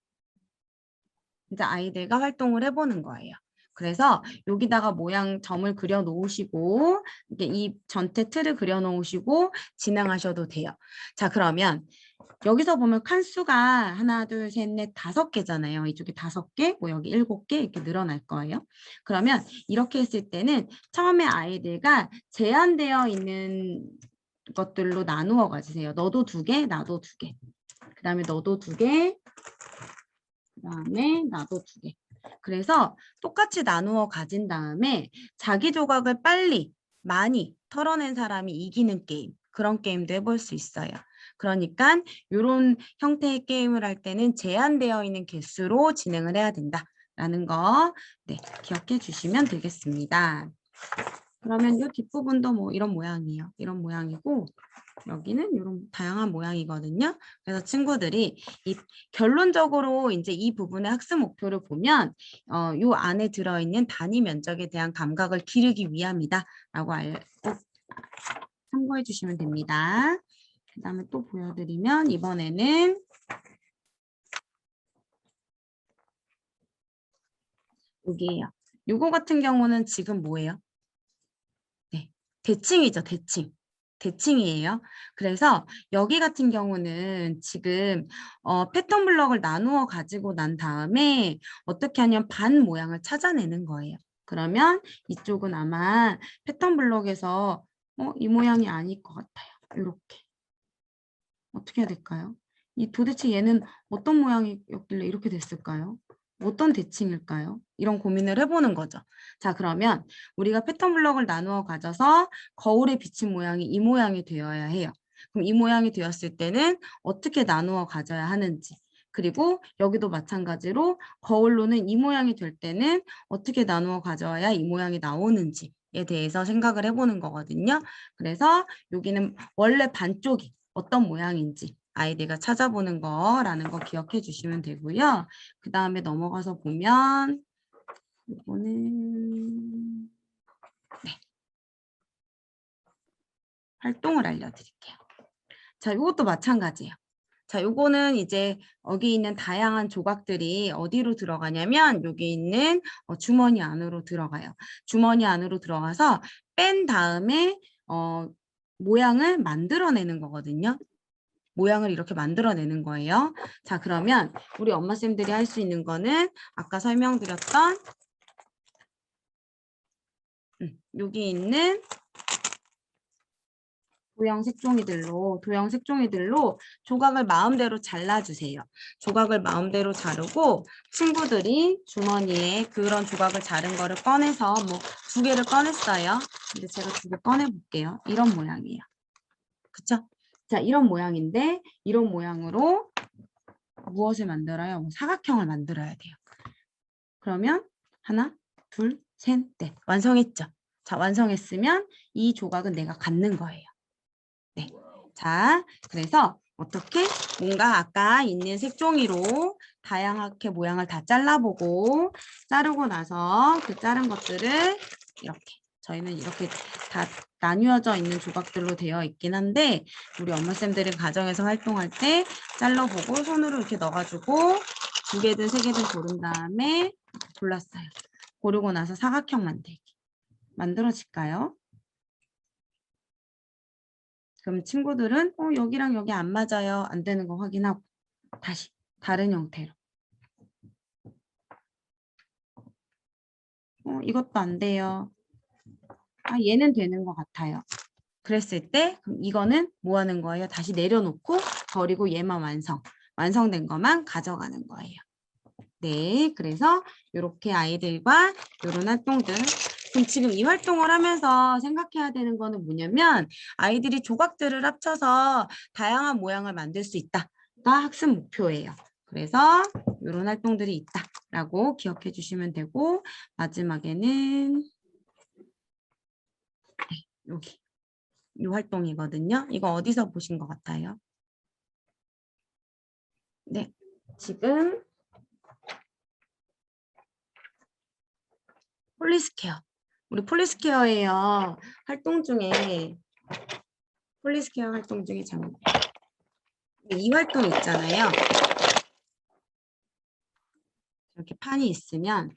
이제 아이들과 활동을 해보는 거예요. 그래서 여기다가 모양 점을 그려 놓으시고 이게 이 전체 틀을 그려 놓으시고 진행하셔도 돼요. 자, 그러면 여기서 보면 칸수가 하나, 둘, 셋, 넷, 5개잖아요. 이쪽에 5개, 뭐 여기 7개 이렇게 늘어날 거예요. 그러면 이렇게 했을 때는 처음에 아이들과 제한되어 있는 것들로 나누어 가주세요. 너도 2개, 나도 2개. 그 다음에 너도 2개, 그 다음에 나도 2개. 그래서 똑같이 나누어 가진 다음에 자기 조각을 빨리 많이 털어낸 사람이 이기는 게임. 그런 게임도 해볼 수 있어요. 그러니까 이런 형태의 게임을 할 때는 제한되어 있는 개수로 진행을 해야 된다라는 거 네, 기억해 주시면 되겠습니다. 그러면 이 뒷부분도 뭐 이런 모양이에요. 이런 모양이고 여기는 이런 다양한 모양이거든요. 그래서 친구들이 결론적으로 이제 이 부분의 학습 목표를 보면 요 안에 들어있는 단위 면적에 대한 감각을 기르기 위함이다라고 꼭 참고해 주시면 됩니다. 그 다음에 또 보여드리면 이번에는 여기에요. 요거 같은 경우는 지금 뭐예요? 네, 대칭이죠, 대칭. 대칭이에요. 그래서 여기 같은 경우는 지금 패턴 블럭을 나누어 가지고 난 다음에 어떻게 하냐면 반 모양을 찾아내는 거예요. 그러면 이쪽은 아마 패턴 블럭에서 이 모양이 아닐 것 같아요. 이렇게. 어떻게 해야 될까요? 도대체 얘는 어떤 모양이었길래 이렇게 됐을까요? 어떤 대칭일까요? 이런 고민을 해보는 거죠. 자, 그러면 우리가 패턴 블럭을 나누어 가져서 거울에 비친 모양이 이 모양이 되어야 해요. 그럼 이 모양이 되었을 때는 어떻게 나누어 가져야 하는지, 그리고 여기도 마찬가지로 거울로는 이 모양이 될 때는 어떻게 나누어 가져야 이 모양이 나오는지에 대해서 생각을 해보는 거거든요. 그래서 여기는 원래 반쪽이 어떤 모양인지 아이디가 찾아보는 거라는 거 기억해 주시면 되고요. 그 다음에 넘어가서 보면 이거는 네, 활동을 알려드릴게요. 자, 이것도 마찬가지예요. 자, 요거는 이제 여기 있는 다양한 조각들이 어디로 들어가냐면 여기 있는 주머니 안으로 들어가요. 주머니 안으로 들어가서 뺀 다음에 모양을 만들어내는 거거든요. 모양을 이렇게 만들어내는 거예요. 자, 그러면 우리 엄마쌤들이 할 수 있는 거는 아까 설명드렸던 여기 있는 도형 색종이들로 조각을 마음대로 잘라주세요. 조각을 마음대로 자르고 친구들이 주머니에 그런 조각을 자른 거를 꺼내서 뭐 2개를 꺼냈어요. 근데 제가 2개 꺼내볼게요. 이런 모양이에요. 그쵸? 자, 이런 모양인데 이런 모양으로 무엇을 만들어요? 사각형을 만들어야 돼요. 그러면 하나, 둘, 셋, 넷. 완성했죠? 자, 완성했으면 이 조각은 내가 갖는 거예요. 네. 자, 그래서 어떻게 뭔가 아까 있는 색종이로 다양하게 모양을 다 잘라보고 자르고 나서 그 자른 것들을 이렇게 저희는 이렇게 다 나뉘어져 있는 조각들로 되어 있긴 한데 우리 엄마쌤들이 가정에서 활동할 때 잘라보고 손으로 이렇게 넣어가지고 2개든 3개든 고른 다음에 골랐어요. 고르고 나서 사각형 만들기. 만들어질까요? 그럼 친구들은 여기랑 여기 안 맞아요. 안 되는 거 확인하고 다시 다른 형태로. 이것도 안 돼요. 얘는 되는 것 같아요. 그랬을 때 그럼 이거는 뭐 하는 거예요? 다시 내려놓고 버리고 얘만 완성된 것만 가져가는 거예요. 네, 그래서 이렇게 아이들과 이런 활동들. 그럼 지금 이 활동을 하면서 생각해야 되는 거는 뭐냐면 아이들이 조각들을 합쳐서 다양한 모양을 만들 수 있다가 학습 목표예요. 그래서 이런 활동들이 있다라고 기억해 주시면 되고 마지막에는 여기 이 활동이거든요. 이거 어디서 보신 것 같아요? 네, 지금 폴리스케어. 우리 폴리스케어예요. 활동 중에 폴리스케어 활동 중에 이 활동 있잖아요. 이렇게 판이 있으면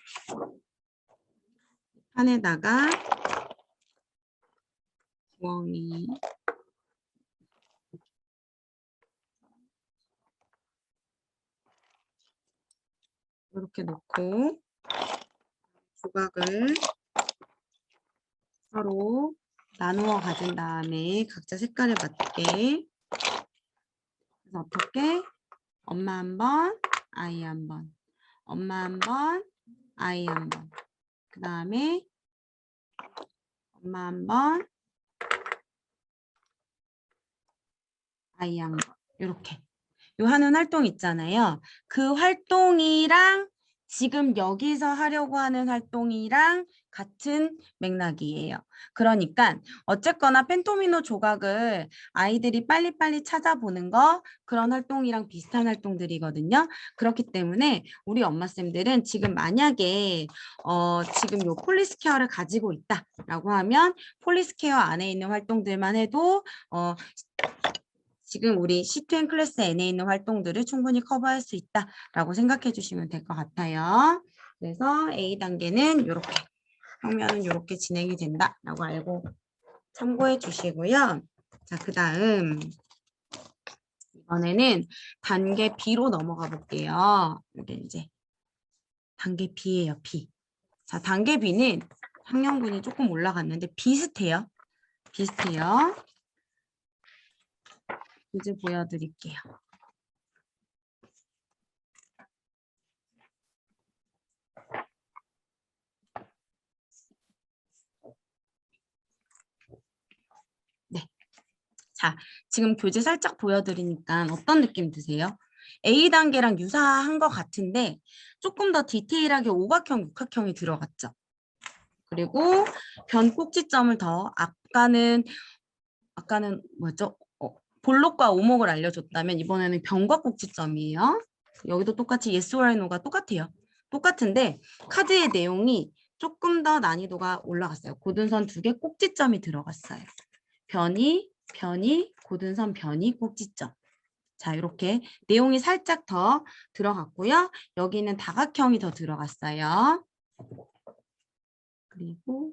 판에다가 구멍이 이렇게 놓고 조각을 서로 나누어 가진 다음에 각자 색깔에 맞게 그래서 어떻게 엄마 한 번, 아이 한 번, 엄마 한 번, 아이 한 번, 그 다음에 엄마 한 번, 아이 한 번, 이렇게 요 하는 활동 있잖아요. 그 활동이랑 지금 여기서 하려고 하는 활동이랑 같은 맥락이에요. 그러니까 어쨌거나 펜토미노 조각을 아이들이 빨리빨리 찾아보는 거 그런 활동이랑 비슷한 활동들이거든요. 그렇기 때문에 우리 엄마쌤들은 지금 만약에 지금 요 폴리스케어를 가지고 있다라고 하면 폴리스케어 안에 있는 활동들만 해도 지금 우리 C2M 클래스 N에 있는 활동들을 충분히 커버할 수 있다라고 생각해 주시면 될 것 같아요. 그래서 A 단계는 이렇게 평면은 이렇게 진행이 된다라고 알고 참고해 주시고요. 자, 그다음 이번에는 단계 B로 넘어가 볼게요. 이게 이제 단계 B예요, B. 자, 단계 B는 학년군이 조금 올라갔는데 비슷해요. 비슷해요. 이제 보여드릴게요. 네. 자, 지금 교재 살짝 보여드리니까 어떤 느낌 드세요? A 단계랑 유사한 것 같은데 조금 더 디테일하게 오각형, 육각형이 들어갔죠. 그리고 변 꼭지점을 더 아까는 뭐였죠? 볼록과 오목을 알려줬다면 이번에는 변과 꼭지점이에요. 여기도 똑같이 yes or no가 똑같아요. 똑같은데 카드의 내용이 조금 더 난이도가 올라갔어요. 고든선 2개 꼭지점이 들어갔어요. 변이, 고든선 변이, 꼭지점. 자, 이렇게 내용이 살짝 더 들어갔고요. 여기는 다각형이 더 들어갔어요. 그리고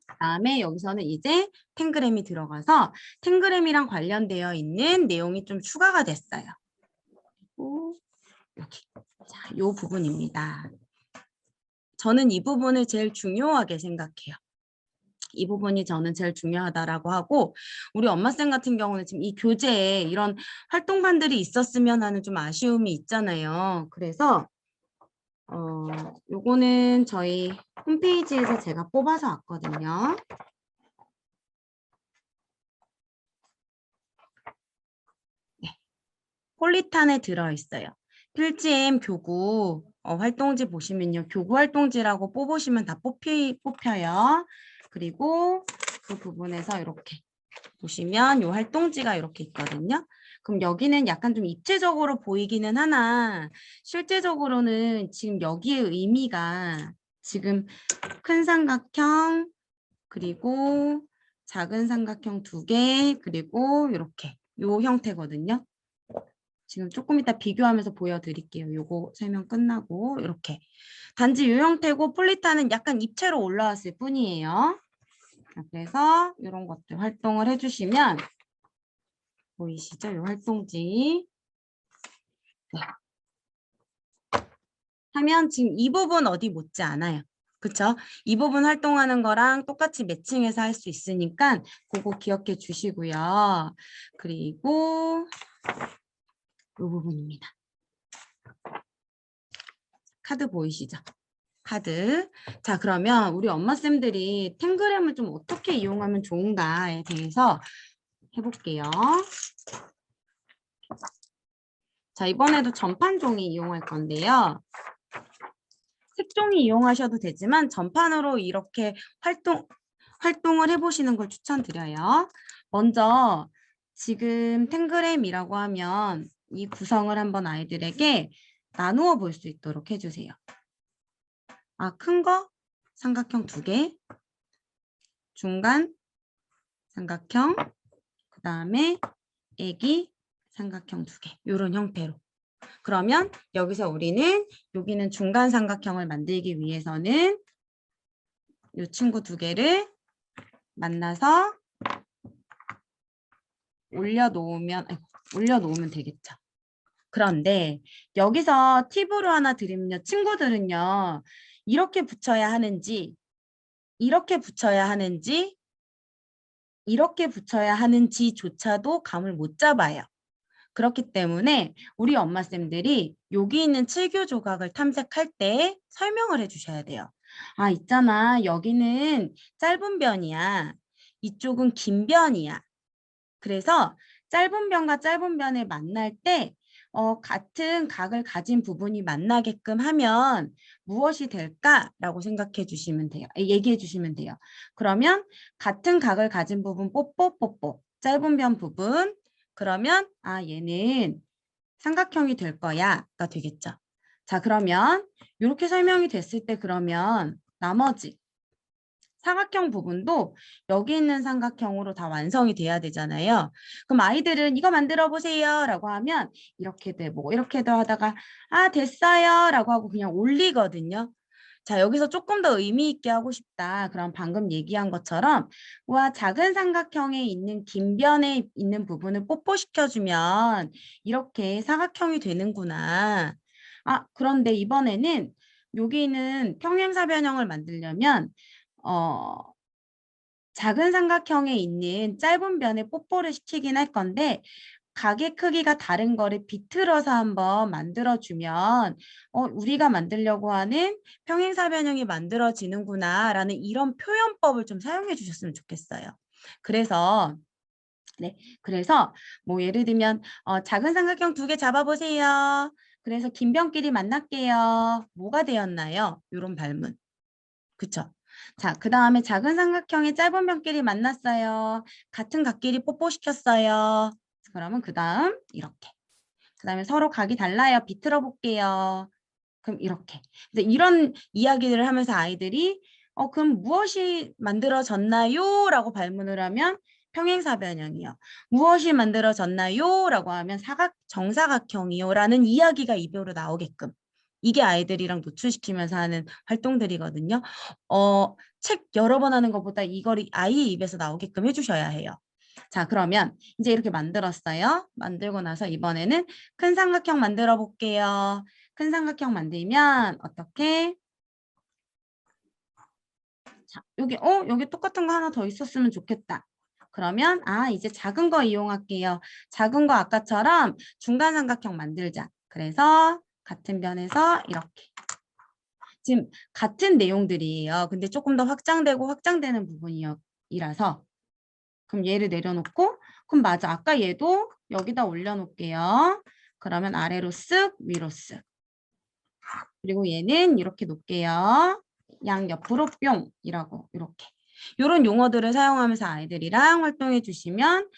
그다음에 여기서는 이제 탱그램이 들어가서 탱그램이랑 관련되어 있는 내용이 좀 추가가 됐어요. 그리고 여기. 자, 이 부분입니다. 저는 이 부분을 제일 중요하게 생각해요. 이 부분이 저는 제일 중요하다라고 하고 우리 엄마쌤 같은 경우는 지금 이 교재에 이런 활동반들이 있었으면 하는 좀 아쉬움이 있잖아요. 그래서 요거는 저희 홈페이지에서 제가 뽑아서 왔거든요. 네. 폴리탄에 들어있어요. 필지엠 교구 활동지 보시면요. 교구 활동지라고 뽑으시면 다 뽑혀요. 그리고 그 부분에서 이렇게 보시면 이 활동지가 이렇게 있거든요. 그럼 여기는 약간 좀 입체적으로 보이기는 하나 실제적으로는 지금 여기의 의미가 지금 큰 삼각형 그리고 작은 삼각형 2개 그리고 이렇게 이 형태거든요. 지금 조금 이따 비교하면서 보여드릴게요. 요거 설명 끝나고 이렇게. 단지 이 형태고 폴리탄은 약간 입체로 올라왔을 뿐이에요. 그래서 이런 것들 활동을 해주시면 보이시죠? 이 활동지. 네. 하면 지금 이 부분 어디 못지 않아요. 그쵸? 이 부분 활동하는 거랑 똑같이 매칭해서 할 수 있으니까 그거 기억해 주시고요. 그리고 이 부분입니다. 카드 보이시죠? 카드. 자, 그러면 우리 엄마쌤들이 탱그램을 좀 어떻게 이용하면 좋은가에 대해서 해볼게요. 자, 이번에도 전판 종이 이용할 건데요. 색종이 이용하셔도 되지만 전판으로 이렇게 활동을 해보시는 걸 추천드려요. 먼저 지금 탱그램이라고 하면 이 구성을 한번 아이들에게 나누어 볼 수 있도록 해주세요. 큰 거 삼각형 2개, 중간 삼각형, 그 다음에 애기 삼각형 2개 이런 형태로. 그러면 여기서 우리는 여기는 중간 삼각형을 만들기 위해서는 이 친구 2개를 만나서 올려놓으면 되겠죠. 그런데 여기서 팁으로 하나 드리면요. 친구들은요. 이렇게 붙여야 하는지 이렇게 붙여야 하는지 이렇게 붙여야 하는지조차도 감을 못 잡아요. 그렇기 때문에 우리 엄마쌤들이 여기 있는 7교 조각을 탐색할 때 설명을 해주셔야 돼요. 있잖아. 여기는 짧은 변이야. 이쪽은 긴 변이야. 그래서 짧은 변과 짧은 변을 만날 때 같은 각을 가진 부분이 만나게끔 하면 무엇이 될까라고 생각해 주시면 돼요. 얘기해 주시면 돼요. 그러면 같은 각을 가진 부분 뽀뽀뽀뽀 짧은 변 부분 그러면 얘는 삼각형이 될 거야가 되겠죠. 자, 그러면 이렇게 설명이 됐을 때 그러면 나머지 사각형 부분도 여기 있는 삼각형으로 다 완성이 돼야 되잖아요. 그럼 아이들은 이거 만들어 보세요 라고 하면 이렇게도 해보고 이렇게도 하다가 됐어요 라고 하고 그냥 올리거든요. 자, 여기서 조금 더 의미 있게 하고 싶다. 그럼 방금 얘기한 것처럼 작은 삼각형에 있는 긴 변에 있는 부분을 뽀뽀시켜주면 이렇게 사각형이 되는구나. 그런데 이번에는 여기는 평행사변형을 만들려면 작은 삼각형에 있는 짧은 변에 뽀뽀를 시키긴 할 건데 각의 크기가 다른 거를 비틀어서 한번 만들어주면 우리가 만들려고 하는 평행사변형이 만들어지는구나 라는 이런 표현법을 좀 사용해 주셨으면 좋겠어요. 그래서 뭐 예를 들면 작은 삼각형 2개 잡아보세요. 그래서 긴 변끼리 만날게요. 뭐가 되었나요? 이런 발문. 그쵸? 자, 그 다음에 작은 삼각형의 짧은 변끼리 만났어요. 같은 각끼리 뽀뽀시켰어요. 그러면 그 다음 이렇게. 그 다음에 서로 각이 달라요. 비틀어 볼게요. 그럼 이렇게. 이런 이야기를 하면서 아이들이 그럼 무엇이 만들어졌나요? 라고 발문을 하면 평행사변형이요. 무엇이 만들어졌나요? 라고 하면 정사각형이요. 라는 이야기가 입으로 나오게끔. 이게 아이들이랑 노출시키면서 하는 활동들이거든요. 책 여러 번 하는 것보다 이걸 아이의 입에서 나오게끔 해주셔야 해요. 자, 그러면 이제 이렇게 만들었어요. 만들고 나서 이번에는 큰 삼각형 만들어 볼게요. 큰 삼각형 만들면 어떻게? 자, 여기 똑같은 거 하나 더 있었으면 좋겠다. 그러면 이제 작은 거 이용할게요. 작은 거 아까처럼 중간 삼각형 만들자. 그래서 같은 변에서 이렇게. 지금 같은 내용들이에요. 근데 조금 더 확장되고 확장되는 부분이라서 그럼 얘를 내려놓고 그럼 맞아. 아까 얘도 여기다 올려놓을게요. 그러면 아래로 쓱 위로 쓱. 그리고 얘는 이렇게 놓을게요. 양 옆으로 뿅이라고 이렇게. 이런 용어들을 사용하면서 아이들이랑 활동해 주시면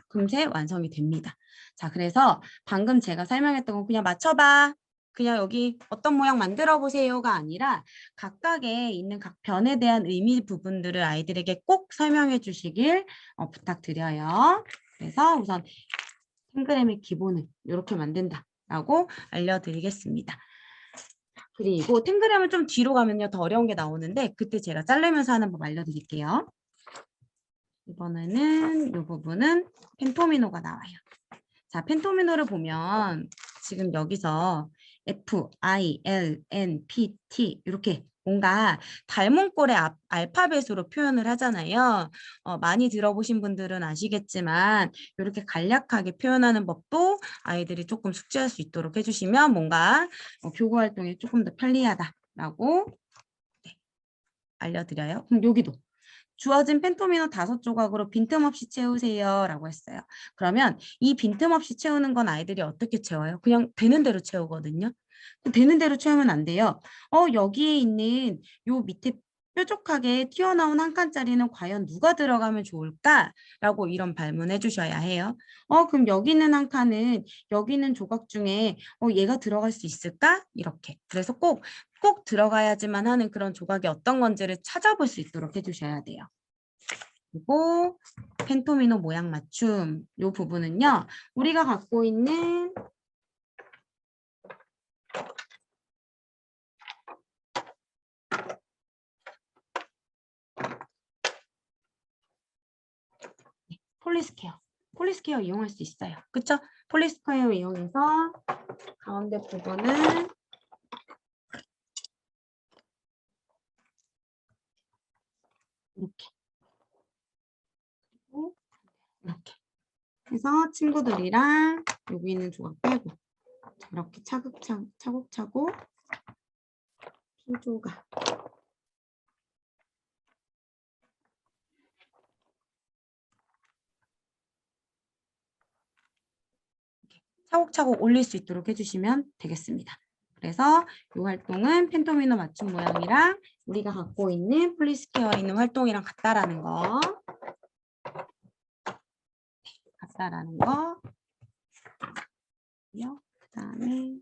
금세 완성이 됩니다. 자, 그래서 방금 제가 설명했던 거 그냥 맞춰봐. 그냥 여기 어떤 모양 만들어 보세요가 아니라 각각에 있는 각 변에 대한 의미 부분들을 아이들에게 꼭 설명해 주시길 부탁드려요. 그래서 우선 탱그램의 기본을 이렇게 만든다라고 알려드리겠습니다. 그리고 탱그램을 좀 뒤로 가면요 더 어려운 게 나오는데 그때 제가 자르면서 하는 법 알려드릴게요. 이번에는 이 부분은 펜토미노가 나와요. 자, 펜토미노를 보면 지금 여기서 F, I, L, N, P, T 이렇게 뭔가 닮은 꼴의 알파벳으로 표현을 하잖아요. 많이 들어보신 분들은 아시겠지만 이렇게 간략하게 표현하는 법도 아이들이 조금 숙지할 수 있도록 해주시면 뭔가 교구 활동에 조금 더 편리하다라고 알려드려요. 그럼 여기도 주어진 펜토미노 5조각으로 빈틈없이 채우세요 라고 했어요. 그러면 이 빈틈없이 채우는 건 아이들이 어떻게 채워요? 그냥 되는 대로 채우거든요. 되는 대로 채우면 안 돼요. 여기에 있는 요 밑에 뾰족하게 튀어나온 한 칸짜리는 과연 누가 들어가면 좋을까? 라고 이런 발문해 주셔야 해요. 그럼 여기 있는 한 칸은 여기 있는 조각 중에 얘가 들어갈 수 있을까? 이렇게. 그래서 꼭 들어가야지만 하는 그런 조각이 어떤 건지를 찾아볼 수 있도록 해주셔야 돼요. 그리고 펜토미노 모양 맞춤 이 부분은요. 우리가 갖고 있는 폴리스퀘어 이용할 수 있어요. 그쵸? 폴리스퀘어 이용해서 가운데 부분은 이렇게 이렇게 해서 친구들이랑 여기 있는 조각 빼고 이렇게 차곡차곡 피조각 차곡차곡 올릴 수 있도록 해주시면 되겠습니다. 그래서 이 활동은 펜토미노 맞춤 모양이랑 우리가 갖고 있는 폴리스퀘어에 있는 활동이랑 같다라는 거. 같다라는 거. 그다음에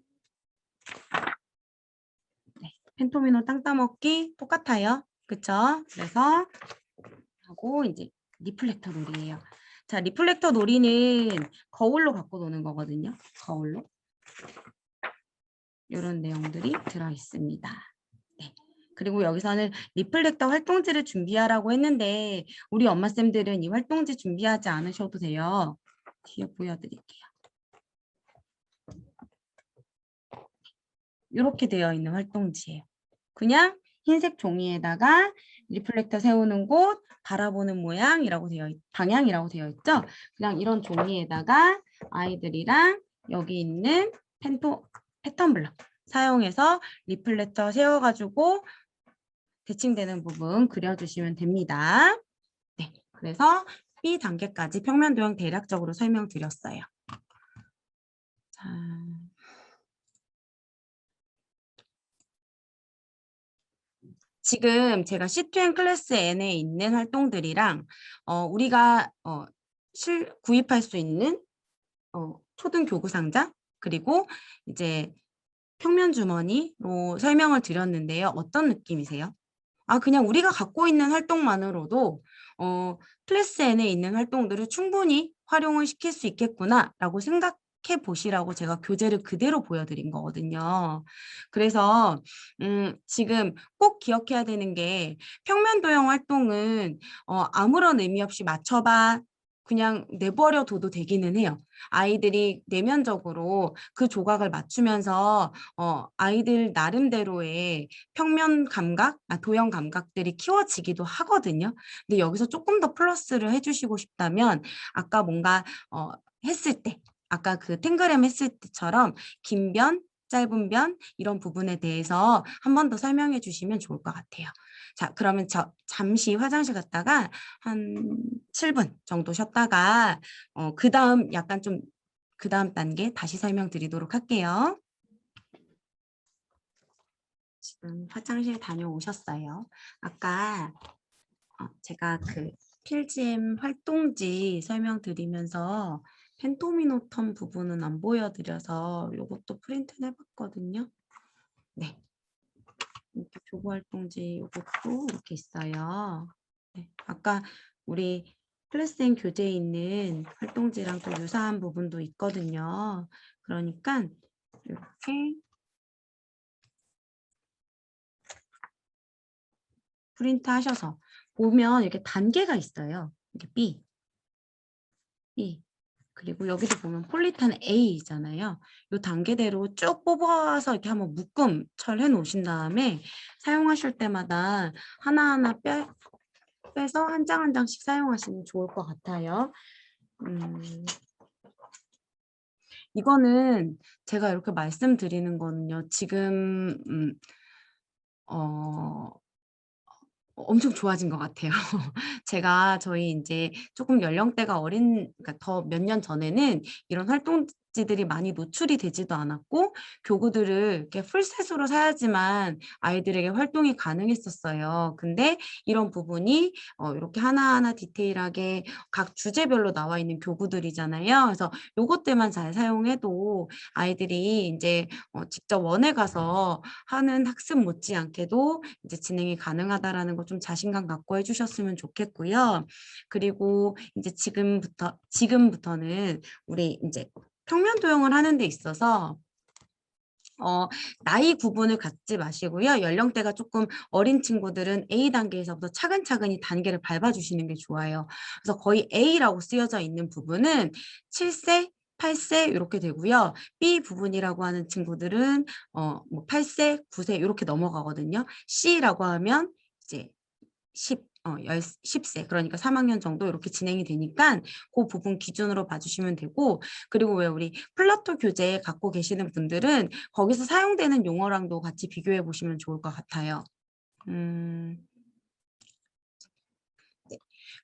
펜토미노 땅 따먹기 똑같아요. 그쵸? 그래서 하고 이제 리플렉터 놀이에요. 자, 리플렉터 놀이는 거울로 갖고 노는 거거든요. 거울로. 이런 내용들이 들어 있습니다. 네. 그리고 여기서는 리플렉터 활동지를 준비하라고 했는데 우리 엄마쌤들은 이 활동지 준비하지 않으셔도 돼요. 뒤에 보여드릴게요. 이렇게 되어 있는 활동지예요. 그냥 흰색 종이에다가 리플렉터 세우는 곳, 바라보는 모양이라고 방향이라고 되어 있죠. 그냥 이런 종이에다가 아이들이랑 여기 있는 패턴 블럭 사용해서 리플렉터 세워가지고 대칭되는 부분 그려주시면 됩니다. 네, 그래서 B 단계까지 평면 도형 대략적으로 설명드렸어요. 자. 지금 제가 C2M 클래스 N에 있는 활동들이랑 우리가 구입할 수 있는 초등 교구 상자 그리고 이제 평면 주머니로 설명을 드렸는데요. 어떤 느낌이세요? 아, 그냥 우리가 갖고 있는 활동만으로도 클래스 N에 있는 활동들을 충분히 활용을 시킬 수 있겠구나라고 생각해 보시라고 제가 교재를 그대로 보여드린 거거든요. 그래서 지금 꼭 기억해야 되는 게 평면 도형 활동은 아무런 의미 없이 맞춰봐 그냥 내버려 둬도 되기는 해요. 아이들이 내면적으로 그 조각을 맞추면서 아이들 나름대로의 평면 감각, 도형 감각들이 키워지기도 하거든요. 근데 여기서 조금 더 플러스를 해주시고 싶다면 아까 뭔가 했을 때, 아까 그 탱그램 했을 때처럼 긴 변, 짧은 변 이런 부분에 대해서 한 번 더 설명해 주시면 좋을 것 같아요. 자, 그러면 잠시 화장실 갔다가 한 7분 정도 쉬었다가 그 다음 약간 좀 그 다음 단계 다시 설명드리도록 할게요. 지금 화장실 다녀오셨어요. 아까 제가 그 필지엠 활동지 설명드리면서 펜토미노텀 부분은 안 보여드려서 이것도 프린트 해봤거든요. 네. 이렇게 교구 활동지 이것도 이렇게 있어요. 네. 아까 우리 클래스엔 교재에 있는 활동지랑 또 유사한 부분도 있거든요. 그러니까 이렇게 프린트 하셔서 보면 이렇게 단계가 있어요. 이렇게 B, 그리고 여기도 보면 폴리탄 A잖아요. 이 단계대로 쭉 뽑아서 이렇게 한번 묶음처럼 해놓으신 다음에 사용하실 때마다 하나하나 빼서 한 장 한 장씩 사용하시면 좋을 것 같아요. 이거는 제가 이렇게 말씀드리는 거는요. 지금 엄청 좋아진 것 같아요. 제가 저희 이제 조금 연령대가 그러니까 더 몇 년 전에는 이런 활동지들이 많이 노출이 되지도 않았고 교구들을 이렇게 풀셋으로 사야지만 아이들에게 활동이 가능했었어요. 근데 이런 부분이 이렇게 하나하나 디테일하게 각 주제별로 나와 있는 교구들이잖아요. 그래서 요것들만 잘 사용해도 아이들이 이제 직접 원에 가서 하는 학습 못지않게도 이제 진행이 가능하다라는 거 좀 자신감 갖고 해주셨으면 좋겠고요. 그리고 이제 지금부터는 우리 이제 평면 도형을 하는 데 있어서 나이 구분을 갖지 마시고요. 연령대가 조금 어린 친구들은 A 단계에서부터 차근차근히 단계를 밟아주시는 게 좋아요. 그래서 거의 A라고 쓰여져 있는 부분은 7세, 8세 이렇게 되고요. B 부분이라고 하는 친구들은 뭐 8세, 9세 이렇게 넘어가거든요. C라고 하면 이제 10세 그러니까 3학년 정도 이렇게 진행이 되니까 그 부분 기준으로 봐주시면 되고 그리고 왜 우리 플라토 교재 갖고 계시는 분들은 거기서 사용되는 용어랑도 같이 비교해 보시면 좋을 것 같아요. 네.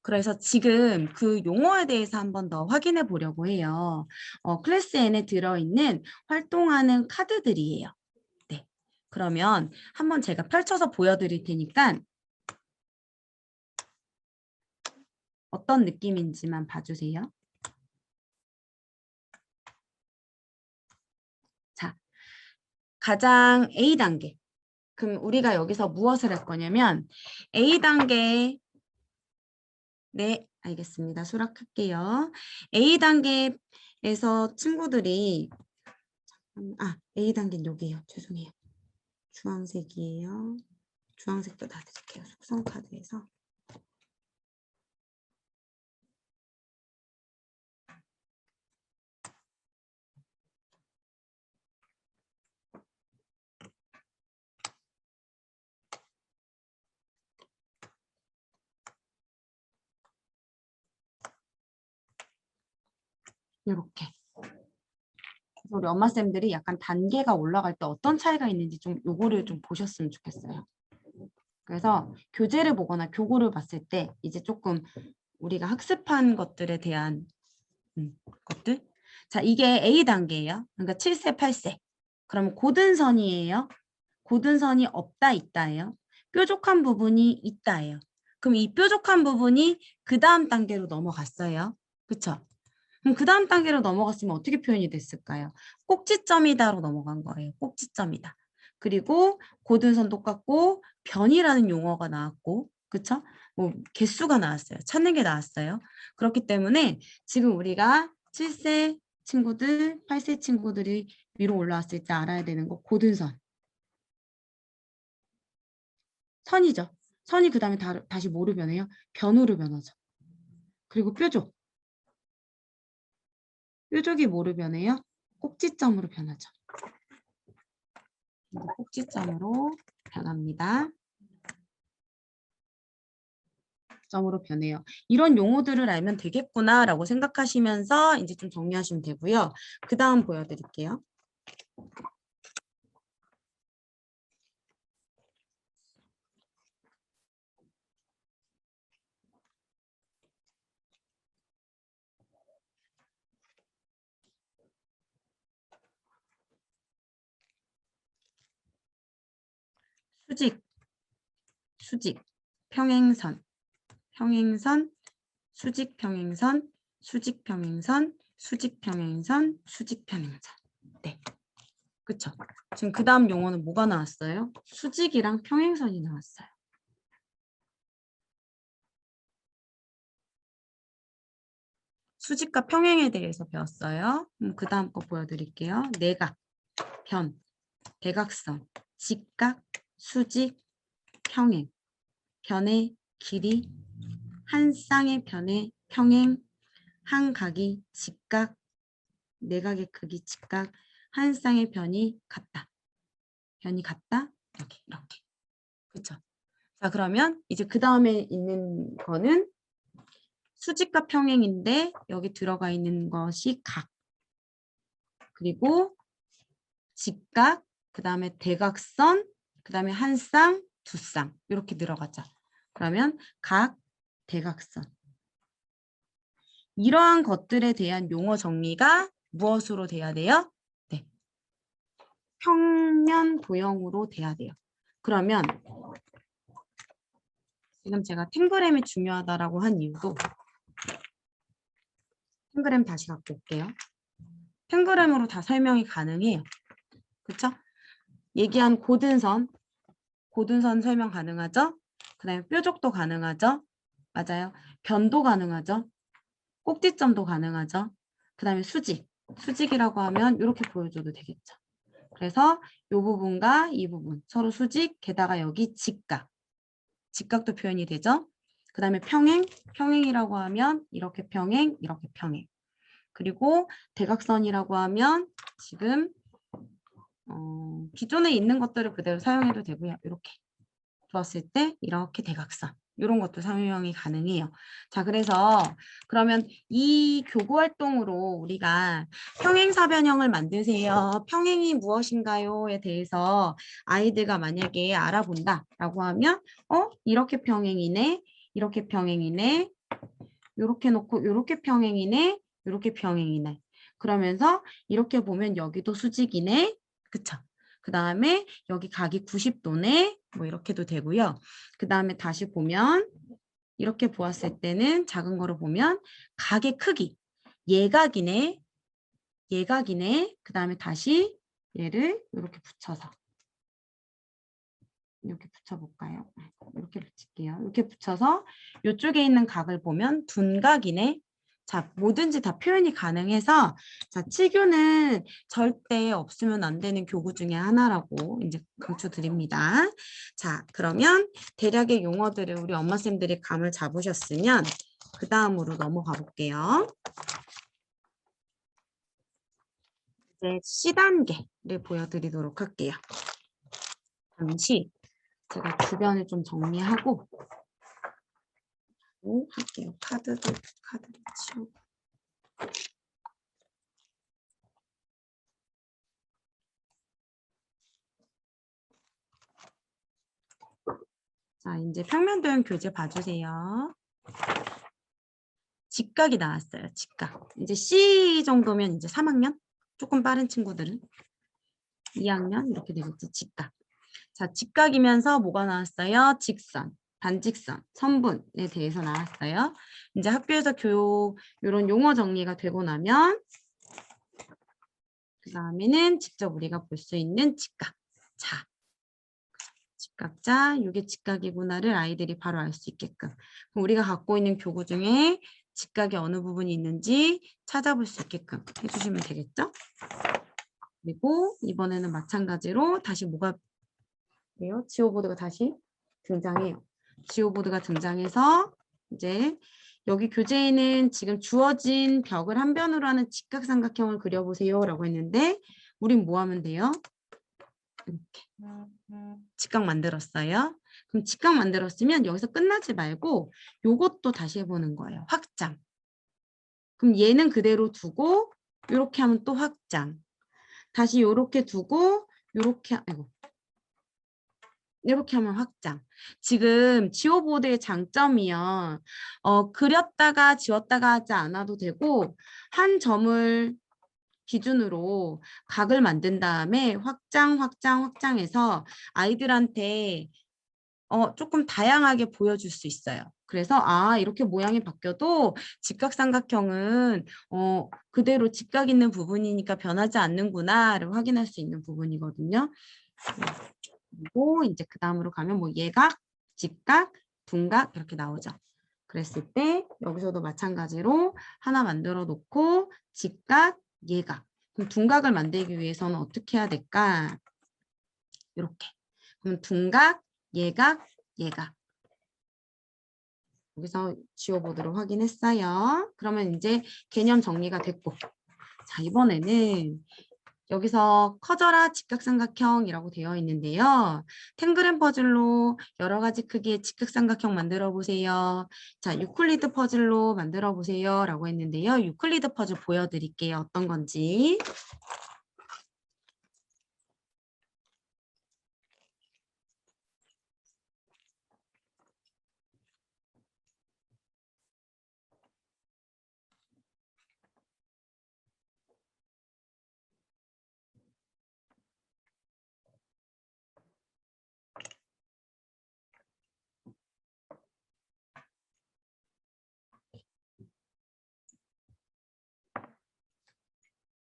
그래서 지금 그 용어에 대해서 한 번 더 확인해 보려고 해요. 클래스 N에 들어있는 활동하는 카드들이에요. 네. 그러면 한번 제가 펼쳐서 보여드릴 테니까 어떤 느낌인지만 봐주세요. 자, 가장 A 단계. 그럼 우리가 여기서 무엇을 할 거냐면 A 단계 네, 알겠습니다. 수락할게요. A 단계에서 친구들이 A 단계는 여기에요. 죄송해요. 주황색이에요. 주황색도 놔드릴게요. 속성 카드에서. 이렇게. 우리 엄마쌤들이 약간 단계가 올라갈 때 어떤 차이가 있는지 좀 요거를 좀 보셨으면 좋겠어요. 그래서 교재를 보거나 교고를 봤을 때 이제 조금 우리가 학습한 것들에 대한 것들. 자, 이게 A 단계예요. 그러니까 7세, 8세. 그러면 고든선이에요. 고든선이 없다, 있다예요. 뾰족한 부분이 있다예요. 그럼 이 뾰족한 부분이 그 다음 단계로 넘어갔어요. 그쵸? 그럼 그 다음 단계로 넘어갔으면 어떻게 표현이 됐을까요? 꼭지점이다로 넘어간 거예요. 꼭지점이다. 그리고 고든선 똑같고 변이라는 용어가 나왔고, 그쵸? 뭐 개수가 나왔어요. 찾는 게 나왔어요. 그렇기 때문에 지금 우리가 7세 친구들, 8세 친구들이 위로 올라왔을 때 알아야 되는 거 고든선. 선이죠. 선이 그 다음에 다시 뭐로 변해요? 변으로 변하죠. 그리고 뾰족. 뾰족이 뭐로 변해요? 꼭지점으로 변하죠. 꼭지점으로 변합니다. 점으로 변해요. 이런 용어들을 알면 되겠구나라고 생각하시면서 이제 좀 정리하시면 되고요. 그 다음 보여드릴게요. 수직, 수직, 평행선, 평행선, 수직 평행선, 수직 평행선, 수직 평행선, 수직 평행선. 네, 그쵸? 지금 그 다음 용어는 뭐가 나왔어요? 수직이랑 평행선이 나왔어요. 수직과 평행에 대해서 배웠어요. 그 다음 거 보여드릴게요. 내각, 변, 대각선, 직각, 수직, 평행, 변의 길이, 한 쌍의 변의 평행, 한 각이 직각, 내각의 크기 직각, 한 쌍의 변이 같다. 변이 같다. 이렇게. 그렇죠? 자, 그러면 이제 그 다음에 있는 거는 수직과 평행인데 여기 들어가 있는 것이 각. 그리고 직각, 그 다음에 대각선, 그 다음에 한 쌍, 두 쌍 이렇게 들어가죠. 그러면 각, 대각선. 이러한 것들에 대한 용어 정리가 무엇으로 돼야 돼요? 네. 평면 도형으로 돼야 돼요. 그러면 지금 제가 탱그램이 중요하다라고 한 이유도 탱그램 다시 갖고 올게요. 탱그램으로 다 설명이 가능해요. 그렇죠? 얘기한 고든선 설명 가능하죠? 그 다음에 뾰족도 가능하죠? 맞아요. 변도 가능하죠? 꼭지점도 가능하죠? 그 다음에 수직이라고 하면 이렇게 보여줘도 되겠죠. 그래서 이 부분과 이 부분 서로 수직, 게다가 여기 직각도 표현이 되죠. 그 다음에 평행이라고 하면 이렇게 평행, 이렇게 평행. 그리고 대각선이라고 하면 지금 기존에 있는 것들을 그대로 사용해도 되고요. 이렇게 두었을 때 이렇게 대각선. 이런 것도 사용이 가능해요. 자, 그래서 그러면 이 교구 활동으로 우리가 평행사변형을 만드세요. 평행이 무엇인가요?에 대해서 아이들과 만약에 알아본다라고 하면 이렇게 평행이네, 이렇게 평행이네, 요렇게 놓고 요렇게 평행이네, 요렇게 평행이네. 그러면서 이렇게 보면 여기도 수직이네. 그쵸? 그 다음에 여기 각이 90도네. 뭐 이렇게도 되고요. 그 다음에 다시 보면 이렇게 보았을 때는 작은 거로 보면 각의 크기. 예각이네. 예각이네. 그 다음에 다시 얘를 이렇게 붙여서 이렇게 붙여볼까요? 이렇게 붙일게요. 이렇게 붙여서 이쪽에 있는 각을 보면 둔각이네. 자, 뭐든지 다 표현이 가능해서 자, 치교는 절대 없으면 안 되는 교구 중에 하나라고 이제 강조드립니다. 자, 그러면 대략의 용어들을 우리 엄마쌤들이 감을 잡으셨으면 그 다음으로 넘어가 볼게요. 이제 C단계를 보여드리도록 할게요. 잠시 제가 주변을 좀 정리하고 할게요. 카드를 치우고. 자, 이제 평면도형 교재 봐주세요. 직각이 나왔어요. 직각. 이제 C 정도면 이제 3학년? 조금 빠른 친구들은 2학년 이렇게 되겠지. 직각. 자, 직각이면서 뭐가 나왔어요? 직선, 반직선, 선분에 대해서 나왔어요. 이제 학교에서 이런 용어 정리가 되고 나면 그 다음에는 직접 우리가 볼 수 있는 직각. 자, 직각자, 이게 직각이구나를 아이들이 바로 알 수 있게끔. 그럼 우리가 갖고 있는 교구 중에 직각이 어느 부분이 있는지 찾아볼 수 있게끔 해주시면 되겠죠? 그리고 이번에는 마찬가지로 다시 뭐가 돼요? 지오보드가 다시 등장해요. 지오보드가 등장해서 이제 여기 교재에는 지금 주어진 벽을 한 변으로 하는 직각삼각형을 그려보세요 라고 했는데 우린 뭐 하면 돼요? 이렇게 직각 만들었어요. 그럼 직각 만들었으면 여기서 끝나지 말고 요것도 다시 해보는 거예요. 확장. 그럼 얘는 그대로 두고 이렇게 하면 또 확장. 다시 이렇게 두고 이렇게 아이고 이렇게 하면 확장. 지금 지오보드의 장점이요. 그렸다가 지웠다가 하지 않아도 되고 한 점을 기준으로 각을 만든 다음에 확장, 확장, 확장해서 아이들한테 조금 다양하게 보여줄 수 있어요. 그래서 이렇게 모양이 바뀌어도 직각삼각형은 그대로 직각 있는 부분이니까 변하지 않는구나를 확인할 수 있는 부분이거든요. 그리고 이제 그 다음으로 가면 뭐 예각, 직각, 둔각 이렇게 나오죠. 그랬을 때 여기서도 마찬가지로 하나 만들어 놓고 직각, 예각. 그럼 둔각을 만들기 위해서는 어떻게 해야 될까? 이렇게. 그럼 둔각, 예각, 예각. 여기서 지워보도록 확인했어요. 그러면 이제 개념 정리가 됐고. 자, 이번에는 여기서 커져라 직각삼각형이라고 되어 있는데요. 탱그램 퍼즐로 여러 가지 크기의 직각삼각형 만들어 보세요. 자, 유클리드 퍼즐로 만들어 보세요 라고 했는데요. 유클리드 퍼즐 보여드릴게요. 어떤 건지.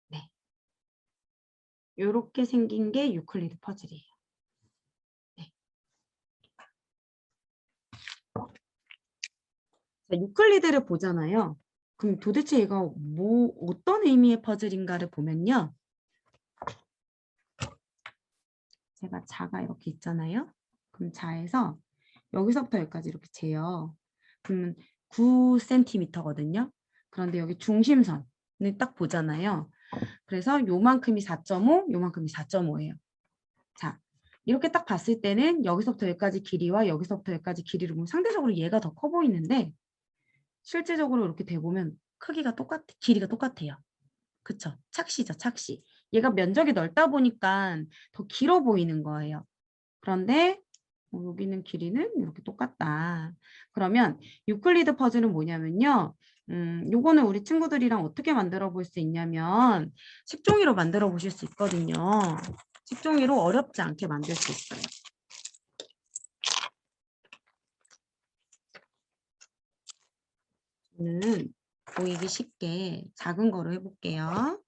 네, 이렇게 생긴 게 유클리드 퍼즐이에요. 네. 자, 유클리드를 보잖아요. 그럼 도대체 얘가 어떤 의미의 퍼즐인가를 보면요. 제가 자가 이렇게 있잖아요. 그럼 자에서 여기서부터 여기까지 이렇게 재요. 그러면 9cm거든요. 그런데 여기 중심선을 딱 보잖아요. 그래서 요만큼이 4.5, 요만큼이 4.5예요. 자, 이렇게 딱 봤을 때는 여기서부터 여기까지 길이와 여기서부터 여기까지 길이를 보면 상대적으로 얘가 더 커 보이는데 실제적으로 이렇게 대보면 크기가 길이가 똑같아요. 그쵸? 착시죠, 착시. 얘가 면적이 넓다 보니까 더 길어 보이는 거예요. 그런데 여기 있는 길이는 이렇게 똑같다. 그러면 유클리드 퍼즐은 뭐냐면요. 요거는 우리 친구들이랑 어떻게 만들어 볼 수 있냐면 색종이로 만들어 보실 수 있거든요. 색종이로 어렵지 않게 만들 수 있어요. 저는 보이기 쉽게 작은 거로 해볼게요.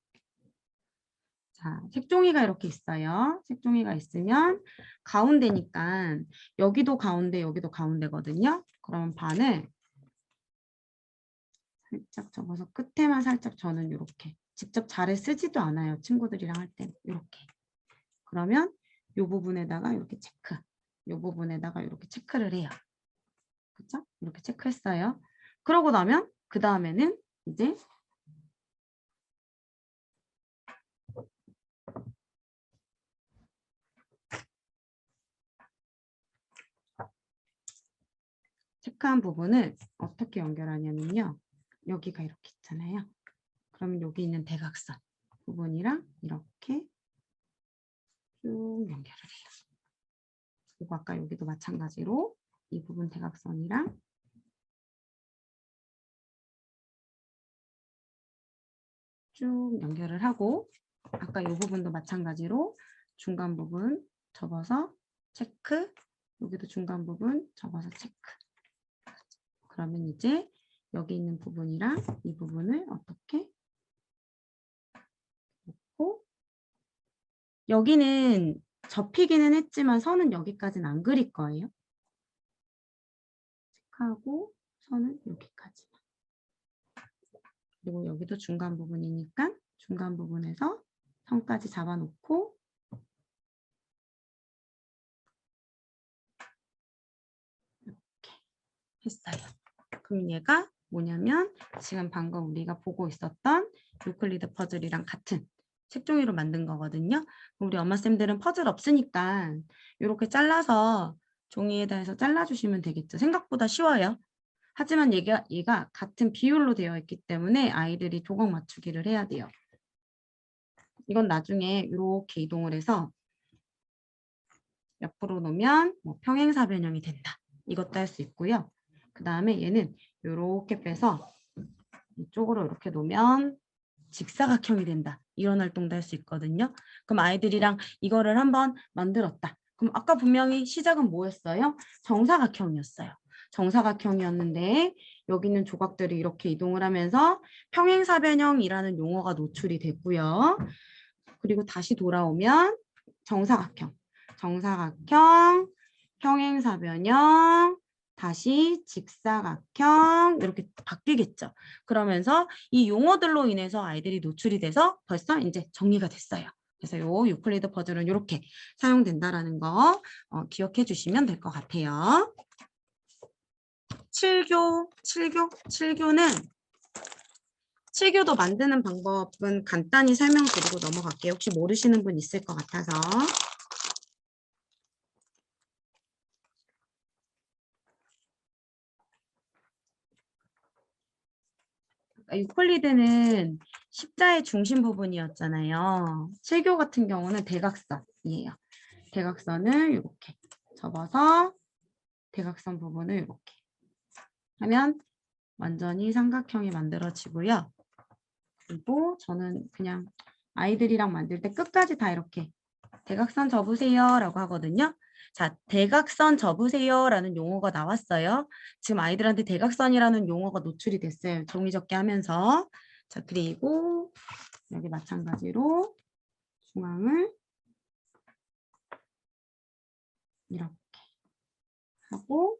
자, 색종이가 이렇게 있어요. 색종이가 있으면 가운데니까 여기도 가운데, 여기도 가운데거든요. 그럼 반을 살짝 접어서 끝에만 살짝 저는 이렇게 직접 자를 쓰지도 않아요. 친구들이랑 할 때 이렇게. 그러면 이 부분에다가 이렇게 체크, 이 부분에다가 이렇게 체크를 해요. 그렇죠? 이렇게 체크했어요. 그러고 나면 그 다음에는 이제 체크한 부분을 어떻게 연결하냐면요. 여기가 이렇게 있잖아요. 그러면 여기 있는 대각선 부분이랑 이렇게 쭉 연결을 해요. 그리고 아까 여기도 마찬가지로 이 부분 대각선이랑 쭉 연결을 하고 아까 이 부분도 마찬가지로 중간 부분 접어서 체크, 여기도 중간 부분 접어서 체크. 그러면 이제 여기 있는 부분이랑 이 부분을 어떻게 놓고 여기는 접히기는 했지만 선은 여기까지는 안 그릴 거예요. 체크하고 선은 여기까지만. 그리고 여기도 중간 부분이니까 중간 부분에서 선까지 잡아놓고 이렇게 했어요. 그럼 얘가 뭐냐면 지금 방금 우리가 보고 있었던 유클리드 퍼즐이랑 같은 색종이로 만든 거거든요. 우리 엄마쌤들은 퍼즐 없으니까 이렇게 잘라서 종이에다 해서 잘라주시면 되겠죠. 생각보다 쉬워요. 하지만 얘가 같은 비율로 되어 있기 때문에 아이들이 조각 맞추기를 해야 돼요. 이건 나중에 이렇게 이동을 해서 옆으로 놓으면 뭐 평행사 변형이 된다. 이것도 할 수 있고요. 그 다음에 얘는 이렇게 빼서 이쪽으로 이렇게 놓으면 직사각형이 된다. 이런 활동도 할 수 있거든요. 그럼 아이들이랑 이거를 한번 만들었다. 그럼 아까 분명히 시작은 뭐였어요? 정사각형이었어요. 정사각형이었는데 여기 있는 조각들이 이렇게 이동을 하면서 평행사변형이라는 용어가 노출이 됐고요. 그리고 다시 돌아오면 정사각형, 정사각형, 평행사변형, 다시 직사각형 이렇게 바뀌겠죠. 그러면서 이 용어들로 인해서 아이들이 노출이 돼서 벌써 이제 정리가 됐어요. 그래서 요 유클리드 퍼즐은 이렇게 사용된다라는 거 기억해 주시면 될 것 같아요. 7교는 7교도 만드는 방법은 간단히 설명드리고 넘어갈게요. 혹시 모르시는 분 있을 것 같아서. 유클리드는 십자의 중심 부분이었잖아요. 7교 같은 경우는 대각선이에요. 대각선을 이렇게 접어서 대각선 부분을 이렇게 하면 완전히 삼각형이 만들어지고요. 그리고 저는 그냥 아이들이랑 만들 때 끝까지 다 이렇게 대각선 접으세요 라고 하거든요. 자, 대각선 접으세요 라는 용어가 나왔어요. 지금 아이들한테 대각선이라는 용어가 노출이 됐어요. 종이 접기 하면서. 자, 그리고 여기 마찬가지로 중앙을 이렇게 하고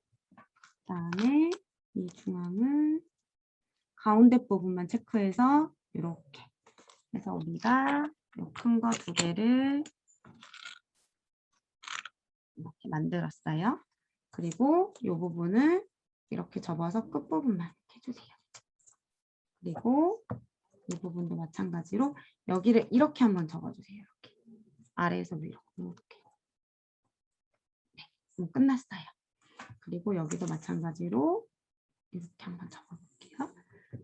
그다음에 이 중앙을 가운데 부분만 체크해서 이렇게 해서 우리가 큰 거 두 개를 이렇게 만들었어요. 그리고 이 부분을 이렇게 접어서 끝부분만 해주세요. 그리고 이 부분도 마찬가지로 여기를 이렇게 한번 접어주세요. 이렇게 아래에서 위로 이렇게. 네, 그럼 끝났어요. 그리고 여기도 마찬가지로 이렇게 한번 접어볼게요.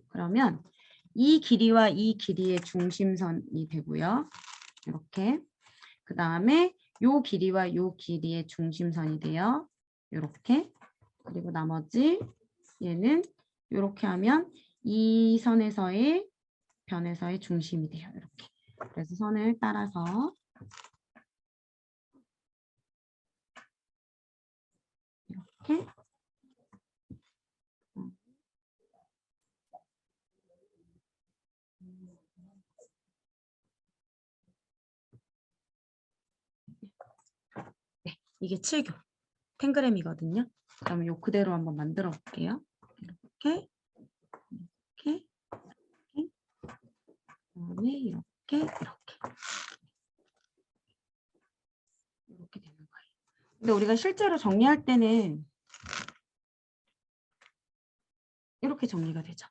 그러면 이 길이와 이 길이의 중심선이 되고요. 이렇게. 그 다음에 요 길이와 요 길이의 중심선이 돼요. 이렇게. 그리고 나머지 얘는 이렇게 하면 이 선에서의 변에서의 중심이 돼요. 이렇게. 그래서 선을 따라서 이렇게 네, 이게 7교 탱그램이거든요. 그러면 요 그대로 한번 만들어 볼게요. 이렇게 이렇게 이렇게 그다음에 이렇게 이렇게 되는 거예요. 근데 우리가 실제로 정리할 때는 이렇게 정리가 되죠.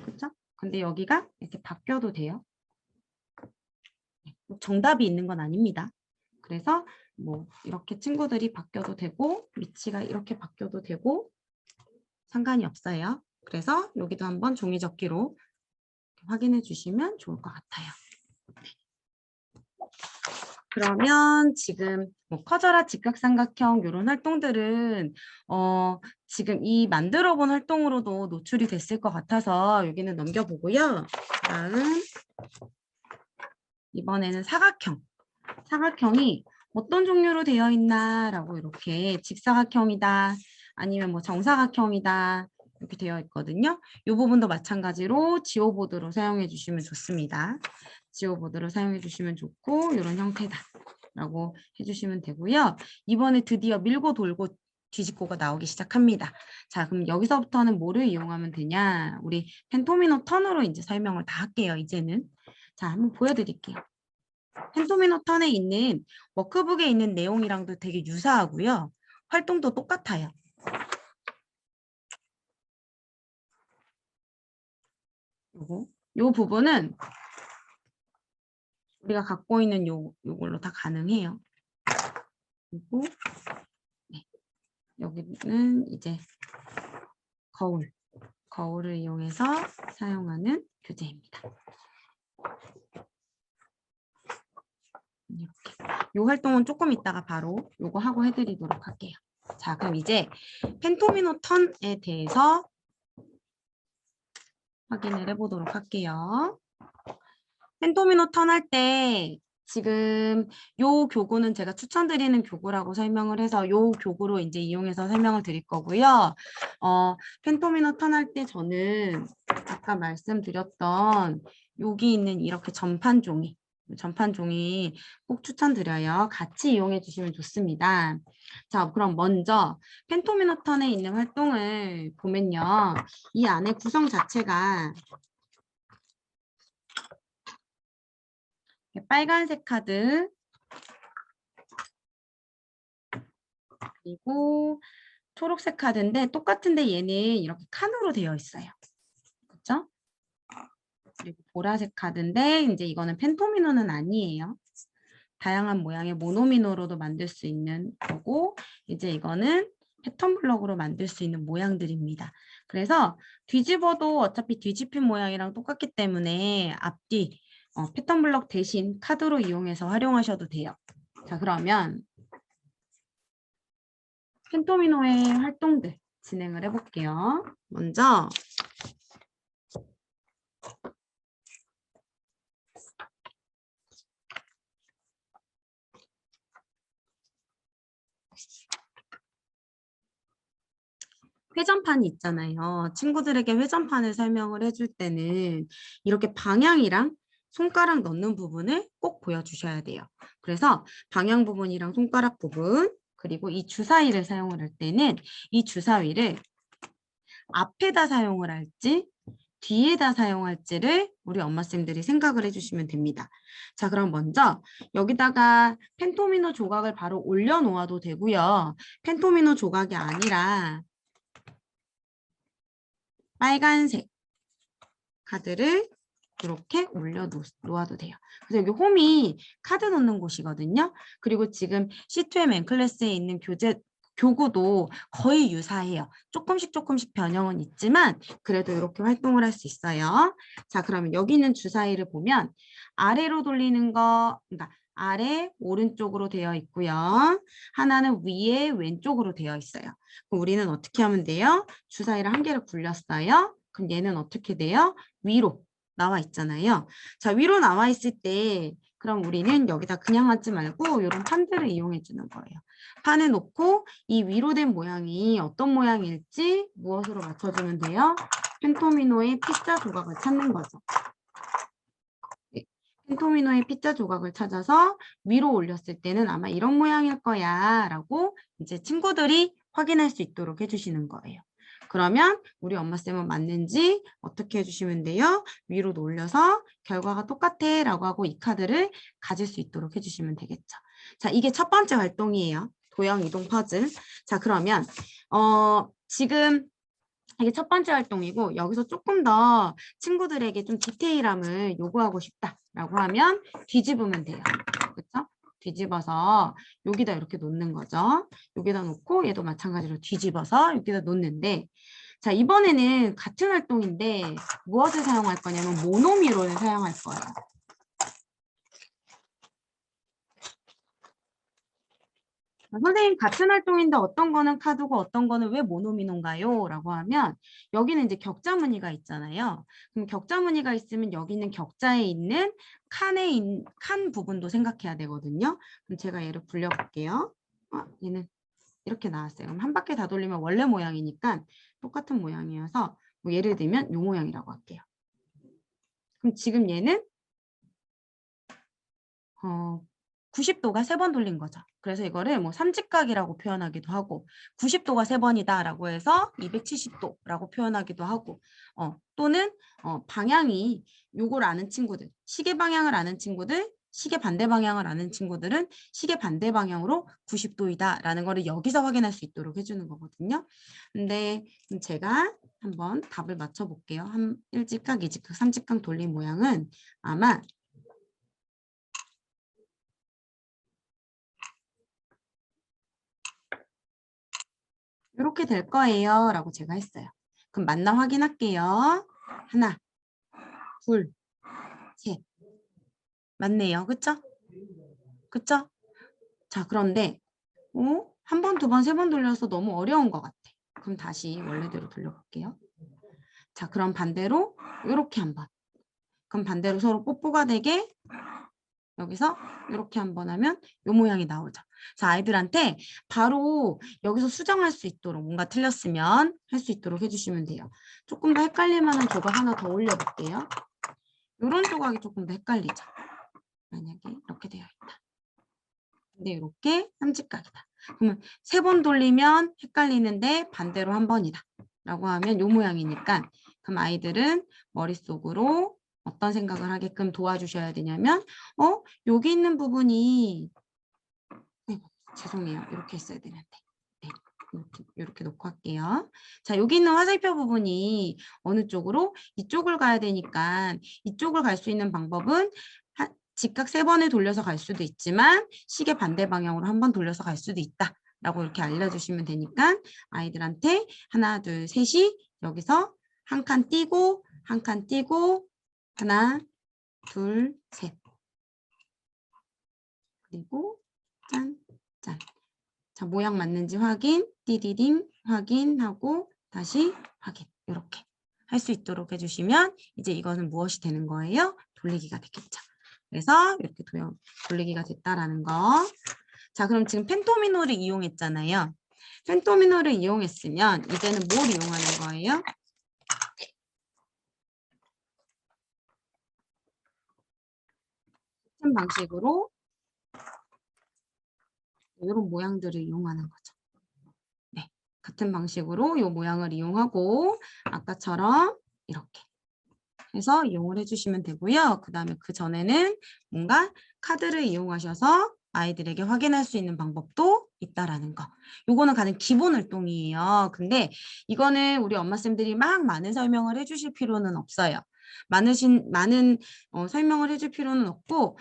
그렇죠? 근데 여기가 이렇게 바뀌어도 돼요. 정답이 있는 건 아닙니다. 그래서 뭐 이렇게 친구들이 바뀌어도 되고 위치가 이렇게 바뀌어도 되고 상관이 없어요. 그래서 여기도 한번 종이접기로 확인해 주시면 좋을 것 같아요. 그러면 지금 뭐 커져라 직각삼각형 이런 활동들은 지금 이 만들어 본 활동으로도 노출이 됐을 것 같아서 여기는 넘겨보고요. 다음 이번에는 사각형. 사각형이 어떤 종류로 되어 있나라고 이렇게 직사각형이다 아니면 뭐 정사각형이다 이렇게 되어 있거든요. 이 부분도 마찬가지로 지오보드로 사용해 주시면 좋습니다. 지오보드로 사용해 주시면 좋고 이런 형태다라고 해주시면 되고요. 이번에 드디어 밀고 돌고 뒤집고가 나오기 시작합니다. 자, 그럼 여기서부터는 뭐를 이용하면 되냐? 우리 펜토미노 턴으로 이제 설명을 다 할게요. 이제는. 자, 한번 보여드릴게요. 펜토미노 턴에 있는 워크북에 있는 내용이랑도 되게 유사하고요. 활동도 똑같아요. 요 부분은 우리가 갖고 있는 요걸로 다 가능해요. 그리고 네, 여기는 이제 거울을 이용해서 사용하는 교재입니다. 이렇게. 요 활동은 조금 이따가 바로 요거 하고 해드리도록 할게요. 자, 그럼 이제 펜토미노 턴에 대해서 확인을 해보도록 할게요. 펜토미노 턴 할 때 지금 요 교구는 제가 추천드리는 교구라고 설명을 해서 요 교구로 이제 이용해서 설명을 드릴 거고요. 펜토미노 턴 할 때 저는 아까 말씀드렸던 여기 있는 이렇게 전판 종이 꼭 추천드려요. 같이 이용해 주시면 좋습니다. 자, 그럼 먼저 펜토미노 턴에 있는 활동을 보면요. 이 안에 구성 자체가 빨간색 카드 그리고 초록색 카드인데 똑같은데 얘는 이렇게 칸으로 되어 있어요. 그렇죠? 그리고 보라색 카드인데 이제 이거는 펜토미노는 아니에요. 다양한 모양의 모노미노로도 만들 수 있는 거고 이제 이거는 패턴 블럭으로 만들 수 있는 모양들입니다. 그래서 뒤집어도 어차피 뒤집힌 모양이랑 똑같기 때문에 앞뒤 패턴 블럭 대신 카드로 이용해서 활용하셔도 돼요. 자, 그러면 펜토미노의 활동들 진행을 해볼게요. 먼저 회전판이 있잖아요. 친구들에게 회전판을 설명을 해줄 때는 이렇게 방향이랑 손가락 넣는 부분을 꼭 보여주셔야 돼요. 그래서 방향 부분이랑 손가락 부분 그리고 이 주사위를 사용을 할 때는 이 주사위를 앞에다 사용을 할지 뒤에다 사용할지를 우리 엄마쌤들이 생각을 해주시면 됩니다. 자, 그럼 먼저 여기다가 펜토미노 조각을 바로 올려놓아도 되고요. 펜토미노 조각이 아니라 빨간색 카드를 이렇게 올려놓아도 돼요. 그래서 여기 홈이 카드 놓는 곳이거든요. 그리고 지금 C2M N클래스에 있는 교구도 거의 유사해요. 조금씩 변형은 있지만 그래도 이렇게 활동을 할 수 있어요. 자, 그러면 여기 있는 주사위를 보면 아래로 돌리는 거, 그러니까 아래 오른쪽으로 되어 있고요. 하나는 위에 왼쪽으로 되어 있어요. 그럼 우리는 어떻게 하면 돼요? 주사위를 한 개를 굴렸어요. 그럼 얘는 어떻게 돼요? 위로 나와 있잖아요. 자, 위로 나와 있을 때 그럼 우리는 여기다 그냥 앉지 말고 이런 판들을 이용해 주는 거예요. 판에 놓고 이 위로 된 모양이 어떤 모양일지 무엇으로 맞춰주면 돼요? 펜토미노의 피자 조각을 찾는 거죠. 펜토미노의 피자 조각을 찾아서 위로 올렸을 때는 아마 이런 모양일 거야 라고 이제 친구들이 확인할 수 있도록 해주시는 거예요. 그러면 우리 엄마쌤은 맞는지 어떻게 해주시면 돼요? 위로 올려서 결과가 똑같아 라고 하고 이 카드를 가질 수 있도록 해주시면 되겠죠. 자, 이게 첫 번째 활동이에요. 도형 이동 퍼즐. 자, 그러면 지금 이게 첫 번째 활동이고 여기서 조금 더 친구들에게 좀 디테일함을 요구하고 싶다라고 하면 뒤집으면 돼요. 그렇죠? 뒤집어서 여기다 이렇게 놓는 거죠. 여기다 놓고 얘도 마찬가지로 뒤집어서 여기다 놓는데 자, 이번에는 같은 활동인데 무엇을 사용할 거냐면 모노미로를 사용할 거예요. 선생님 같은 활동인데 어떤 거는 카드고 어떤 거는 왜 모노미노인가요? 라고 하면 여기는 이제 격자 무늬가 있잖아요. 그럼 격자 무늬가 있으면 여기는 격자에 있는 칸 부분도 생각해야 되거든요. 그럼 제가 얘를 굴려볼게요. 얘는 이렇게 나왔어요. 그럼 한 바퀴 다 돌리면 원래 모양이니까 똑같은 모양이어서 뭐 예를 들면 이 모양이라고 할게요. 그럼 지금 얘는 90도가 3번 돌린 거죠. 그래서 이거를 뭐 삼직각이라고 표현하기도 하고 90도가 3번이다라고 해서 270도라고 표현하기도 하고 또는 방향이 요걸 아는 친구들, 시계 방향을 아는 친구들, 시계 반대 방향을 아는 친구들은 시계 반대 방향으로 90도이다라는 거를 여기서 확인할 수 있도록 해주는 거거든요. 근데 제가 한번 답을 맞춰볼게요. 일직각, 이직각, 삼직각 돌린 모양은 아마 이렇게 될 거예요 라고 제가 했어요. 그럼 맞나 확인할게요. 하나, 둘, 셋. 맞네요. 그쵸? 그쵸? 자, 그런데 한 번, 두 번, 세 번 돌려서 너무 어려운 것 같아. 그럼 다시 원래대로 돌려볼게요. 자, 그럼 반대로 이렇게 한번. 그럼 반대로 서로 뽀뽀가 되게 여기서 이렇게 한번 하면 이 모양이 나오죠. 자, 아이들한테 바로 여기서 수정할 수 있도록 뭔가 틀렸으면 할 수 있도록 해주시면 돼요. 조금 더 헷갈릴 만한 조각 하나 더 올려볼게요. 이런 조각이 조금 더 헷갈리죠. 만약에 이렇게 되어 있다. 근데 이렇게 삼직각이다. 그러면 3번 돌리면 헷갈리는데 반대로 한 번이다. 라고 하면 이 모양이니까 그럼 아이들은 머릿속으로 어떤 생각을 하게끔 도와주셔야 되냐면 여기 있는 부분이 죄송해요. 이렇게 했어야 되는데. 네, 이렇게 놓고 할게요. 자, 여기 있는 화살표 부분이 어느 쪽으로? 이쪽을 가야 되니까 이쪽을 갈 수 있는 방법은 직각 3번을 돌려서 갈 수도 있지만 시계 반대 방향으로 한 번 돌려서 갈 수도 있다. 라고 이렇게 알려주시면 되니까 아이들한테 하나, 둘, 셋이 여기서 한 칸 띄고 한 칸 띄고 하나, 둘, 셋. 그리고 짠, 짠. 자, 모양 맞는지 확인, 띠디딩 확인하고 다시 확인. 이렇게 할 수 있도록 해주시면 이제 이거는 무엇이 되는 거예요? 돌리기가 되겠죠. 그래서 이렇게 돌리기가 됐다라는 거. 자, 그럼 지금 펜토미노를 이용했잖아요. 펜토미노를 이용했으면 이제는 뭘 이용하는 거예요? 같은 방식으로 이런 모양들을 이용하는 거죠. 네, 같은 방식으로 이 모양을 이용하고 아까처럼 이렇게 해서 이용을 해주시면 되고요. 그 다음에 그 전에는 뭔가 카드를 이용하셔서 아이들에게 확인할 수 있는 방법도 있다라는 거. 요거는 가장 기본 활동이에요. 근데 이거는 우리 엄마쌤들이 막 많은 설명을 해주실 필요는 없어요. 많은 설명을 해줄 필요는 없고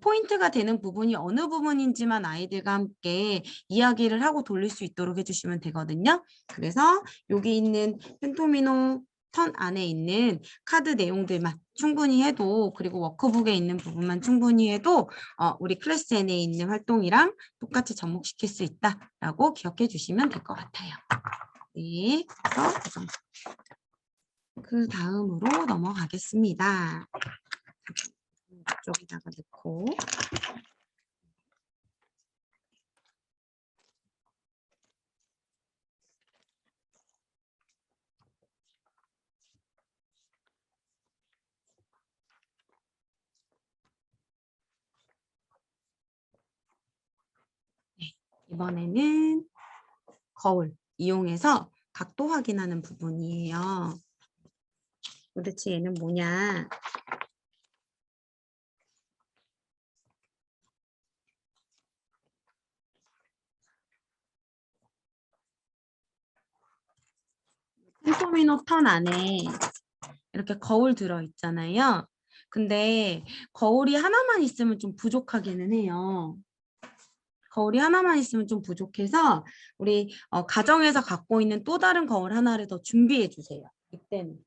포인트가 되는 부분이 어느 부분인지만 아이들과 함께 이야기를 하고 돌릴 수 있도록 해주시면 되거든요. 그래서 여기 있는 펜토미노 턴 안에 있는 카드 내용들만 충분히 해도, 그리고 워크북에 있는 부분만 충분히 해도 우리 클래스 N에 있는 활동이랑 똑같이 접목시킬 수 있다라고 기억해 주시면 될 것 같아요. 네, 그래서 그 다음으로 넘어가겠습니다. 이쪽에다가 넣고. 네, 이번에는 거울 이용해서 각도 확인하는 부분이에요. 도대체 얘는 뭐냐? 펜토미노 턴 안에 이렇게 거울 들어있잖아요. 근데 거울이 하나만 있으면 좀 부족하기는 해요. 거울이 하나만 있으면 좀 부족해서 우리 가정에서 갖고 있는 또 다른 거울 하나를 더 준비해 주세요. 이때는.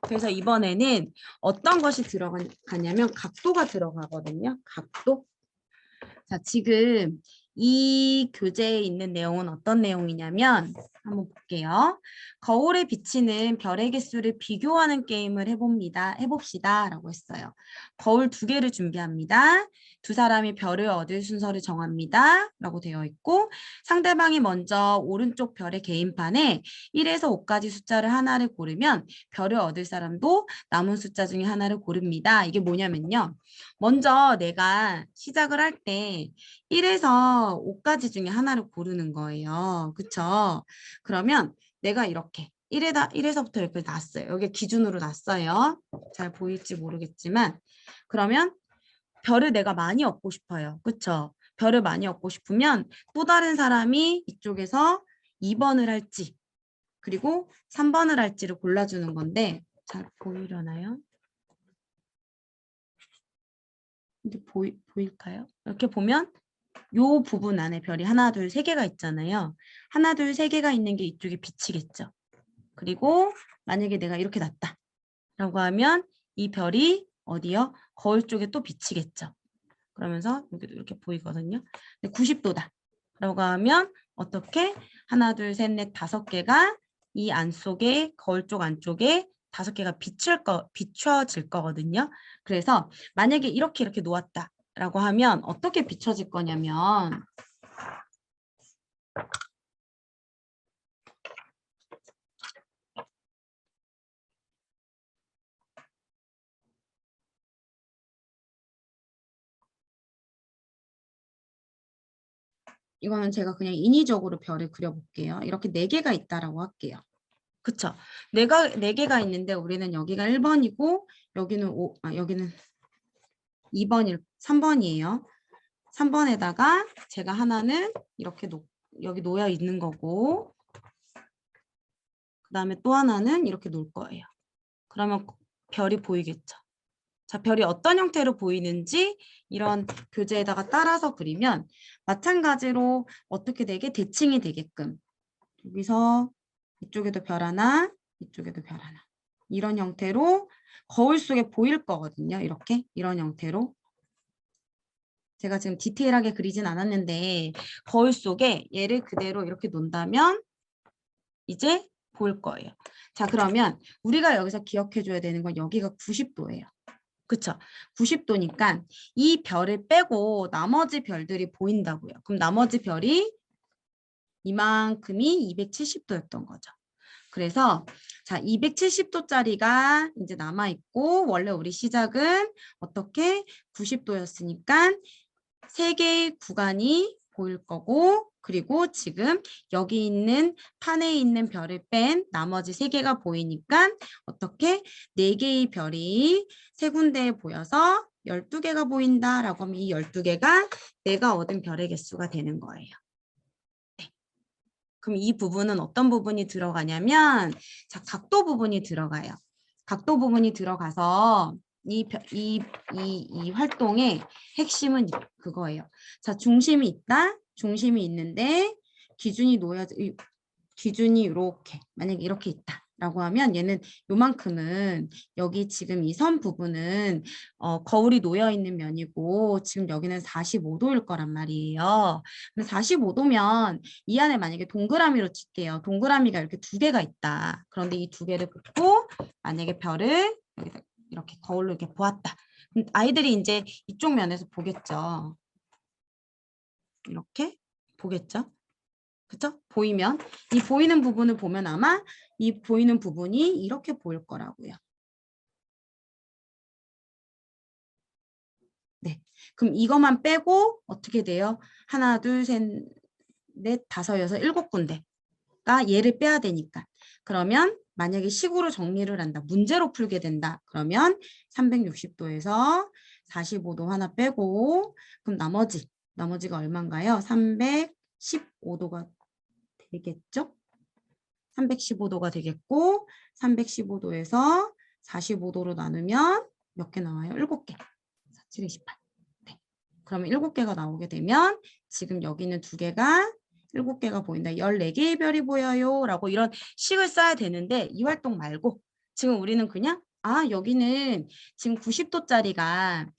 그래서 이번에는 어떤 것이 들어가냐면 각도가 들어가거든요. 각도. 자, 지금 이 교재에 있는 내용은 어떤 내용이냐면 한번 볼게요. 거울에 비치는 별의 개수를 비교하는 게임을 해봅시다 라고 했어요. 거울 2개를 준비합니다. 2사람이 별을 얻을 순서를 정합니다 라고 되어 있고, 상대방이 먼저 오른쪽 별의 개인판에 1에서 5까지 숫자를 하나를 고르면 별을 얻을 사람도 남은 숫자 중에 하나를 고릅니다. 이게 뭐냐면요, 먼저 내가 시작을 할 때 1에서 5까지 중에 하나를 고르는 거예요. 그쵸? 그러면 내가 이렇게 1에서부터 이렇게 놨어요. 여기 기준으로 놨어요. 잘 보일지 모르겠지만, 그러면 별을 내가 많이 얻고 싶어요. 그쵸? 별을 많이 얻고 싶으면 또 다른 사람이 이쪽에서 2번을 할지, 그리고 3번을 할지를 골라주는 건데, 잘 보이려나요? 근데 보일까요? 이렇게 보면 요 부분 안에 별이 하나, 둘, 세 개가 있잖아요. 하나, 둘, 세 개가 있는 게 이쪽에 비치겠죠. 그리고 만약에 내가 이렇게 놨다 라고 하면 이 별이 어디요? 거울 쪽에 또 비치겠죠. 그러면서 여기도 이렇게 보이거든요. 근데 90도다 라고 하면 어떻게? 하나, 둘, 셋, 넷, 5개가 이 안쪽에, 거울 쪽 안쪽에 5개가 비춰질 거거든요. 그래서 만약에 이렇게 놓았다 라고 하면 어떻게 비춰질 거냐면, 이거는 제가 그냥 인위적으로 별을 그려볼게요. 이렇게 4개가 있다라고 할게요. 그쵸? 내가 4개가 있는데 우리는 여기가 1번이고 여기는 여기는 3번이에요. 3번에다가 제가 하나는 이렇게 여기 놓여 있는 거고, 그 다음에 또 하나는 이렇게 놓을 거예요. 그러면 별이 보이겠죠? 자, 별이 어떤 형태로 보이는지 이런 교재에다가 따라서 그리면 마찬가지로 어떻게 되게 대칭이 되게끔, 여기서 이쪽에도 별 하나, 이쪽에도 별 하나, 이런 형태로 거울 속에 보일 거거든요. 이렇게 이런 형태로. 제가 지금 디테일하게 그리진 않았는데 거울 속에 얘를 그대로 이렇게 놓는다면 이제 보일 거예요. 자, 그러면 우리가 여기서 기억해 줘야 되는 건 여기가 90도예요. 그쵸? 90도니까 이 별을 빼고 나머지 별들이 보인다고요. 그럼 나머지 별이 이만큼이 270도였던 거죠. 그래서 자, 270도짜리가 이제 남아있고, 원래 우리 시작은 어떻게 90도였으니까 3개의 구간이 보일 거고, 그리고 지금 여기 있는 판에 있는 별을 뺀 나머지 3개가 보이니까 어떻게 4개의 별이 3군데에 보여서 12개가 보인다라고 하면 이 12개가 내가 얻은 별의 개수가 되는 거예요. 네. 그럼 이 부분은 어떤 부분이 들어가냐면, 자, 각도 부분이 들어가요. 각도 부분이 들어가서 이 활동의 핵심은 그거예요. 자, 중심이 있다. 중심이 있는데 기준이 놓여져. 기준이 이렇게 만약에 이렇게 있다라고 하면 얘는 요만큼은 여기 지금 이 선 부분은 거울이 놓여 있는 면이고 지금 여기는 45도일 거란 말이에요. 근데 45도면 이 안에 만약에 동그라미로 칠게요. 동그라미가 이렇게 두 개가 있다. 그런데 이 두 개를 긋고 만약에 별을 여기다 이렇게 거울로 이렇게 보았다. 그럼 아이들이 이제 이쪽 면에서 보겠죠. 이렇게 보겠죠. 그쵸? 보이면 이 보이는 부분을 보면 아마 이 보이는 부분이 이렇게 보일 거라고요. 네. 그럼 이것만 빼고 어떻게 돼요? 하나, 둘, 셋, 넷, 다섯, 여섯, 일곱 군데가 얘를 빼야 되니까. 그러면 만약에 식으로 정리를 한다. 문제로 풀게 된다. 그러면 360도에서 45도 하나 빼고 그럼 나머지가 얼마인가요? 315도가 되겠죠? 315도가 되겠고 315도에서 45도로 나누면 몇 개 나와요? 7개. 7, 28. 네. 그러면 7개가 나오게 되면 지금 여기는 2개가 7개가 보인다. 14개의 별이 보여요. 라고 이런 식을 써야 되는데 이 활동 말고 지금 우리는 그냥 여기는 지금 90도짜리가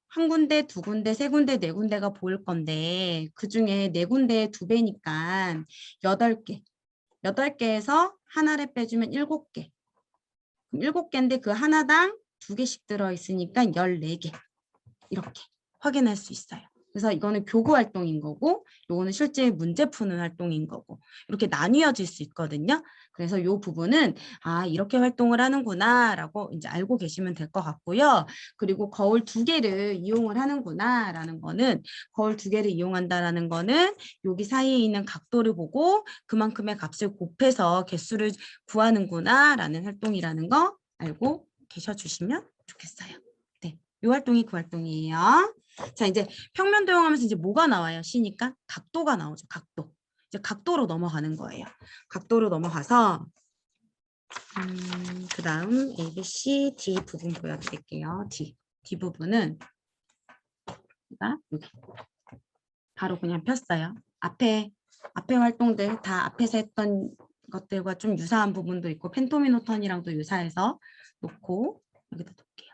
한 군데, 두 군데, 세 군데, 네 군데가 보일 건데 그중에 네 군데의 2배니까 8개. 8개에서 하나를 빼주면 7개. 그럼 7개인데 그 하나당 2개씩 들어있으니까 14개. 이렇게 확인할 수 있어요. 그래서 이거는 교구 활동인 거고 이거는 실제 문제 푸는 활동인 거고 이렇게 나뉘어질 수 있거든요. 그래서 이 부분은 이렇게 활동을 하는구나 라고 이제 알고 계시면 될 것 같고요. 그리고 거울 2개를 이용을 하는구나 라는 거는 거울 2개를 이용한다라는 거는 여기 사이에 있는 각도를 보고 그만큼의 값을 곱해서 개수를 구하는구나 라는 활동이라는 거 알고 계셔주시면 좋겠어요. 네, 이 활동이 그 활동이에요. 자, 이제 평면 도형하면서 이제 뭐가 나와요? 시니까 각도가 나오죠. 각도. 이제 각도로 넘어가는 거예요. 각도로 넘어가서 그 다음 A, B, C, D 부분 보여드릴게요. D 부분은 여기 바로 그냥 폈어요. 앞에 활동들 다 앞에서 했던 것들과 좀 유사한 부분도 있고 펜토미노턴이랑도 유사해서 놓고 여기다 놓을게요.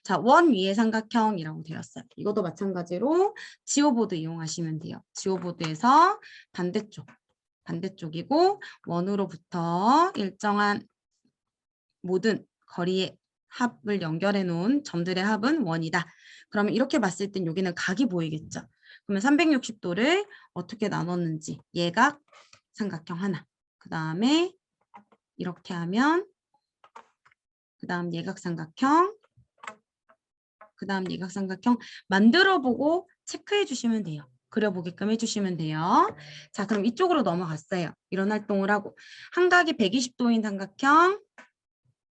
자, 원 위의 삼각형이라고 되었어요. 이것도 마찬가지로 지오보드 이용하시면 돼요. 지오보드에서 반대쪽이고 원으로부터 일정한 모든 거리의 합을 연결해 놓은 점들의 합은 원이다. 그러면 이렇게 봤을 땐 여기는 각이 보이겠죠. 그러면 360도를 어떻게 나눴는지 예각 삼각형 하나. 그 다음에 이렇게 하면 그 다음 예각삼각형 그 다음 예각삼각형 만들어보고 체크해 주시면 돼요. 그려보게끔 해주시면 돼요. 자, 그럼 이쪽으로 넘어갔어요. 이런 활동을 하고 한 각이 120도인 삼각형,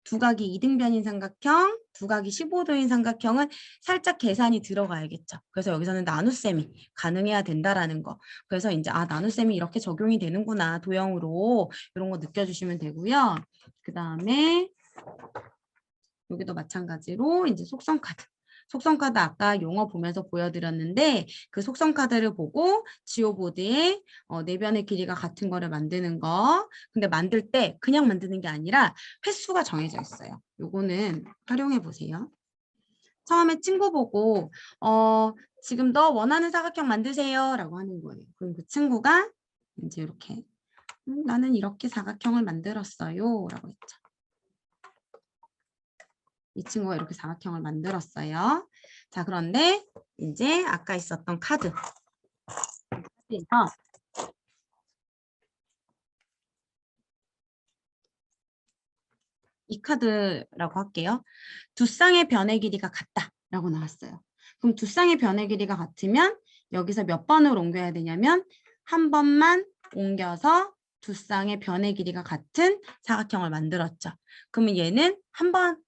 두 각이 이등변인 삼각형, 두 각이 15도인 삼각형은 살짝 계산이 들어가야겠죠. 그래서 여기서는 나눗셈이 가능해야 된다라는 거. 그래서 이제 나눗셈이 이렇게 적용이 되는구나 도형으로 이런 거 느껴주시면 되고요. 그 다음에 여기도 마찬가지로 이제 속성 카드. 속성 카드 아까 용어 보면서 보여드렸는데 그 속성 카드를 보고 지오보드에 내변의 길이가 같은 거를 만드는 거. 근데 만들 때 그냥 만드는 게 아니라 횟수가 정해져 있어요. 요거는 활용해 보세요. 처음에 친구 보고 지금 너 원하는 사각형 만드세요 라고 하는 거예요. 그럼 그 친구가 이제 이렇게 나는 이렇게 사각형을 만들었어요 라고 했죠. 이 친구가 이렇게 사각형을 만들었어요. 자, 그런데 이제 아까 있었던 카드에서 이 카드라고 할게요. 두 쌍의 변의 길이가 같다라고 나왔어요. 그럼 두 쌍의 변의 길이가 같으면 여기서 몇 번을 옮겨야 되냐면 한 번만 옮겨서 두 쌍의 변의 길이가 같은 사각형을 만들었죠. 그러면 얘는 한 번만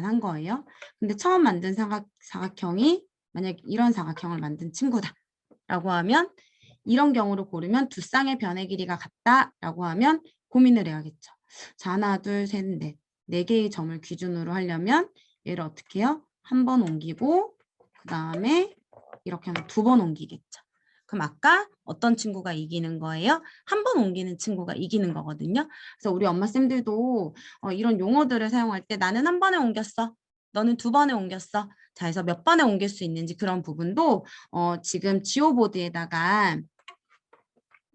한 거예요. 근데 처음 만든 사각형이 만약 이런 사각형을 만든 친구다라고 하면 이런 경우를 고르면 두 쌍의 변의 길이가 같다라고 하면 고민을 해야겠죠. 자, 하나, 둘, 셋, 넷. 4개의 점을 기준으로 하려면 얘를 어떻게 해요? 한 번 옮기고 그 다음에 이렇게 하면 2번 옮기겠죠. 그럼 아까 어떤 친구가 이기는 거예요? 한 번 옮기는 친구가 이기는 거거든요. 그래서 우리 엄마쌤들도 이런 용어들을 사용할 때 나는 한 번에 옮겼어. 너는 두 번에 옮겼어. 자, 그래서 몇 번에 옮길 수 있는지 그런 부분도 지금 지오보드에다가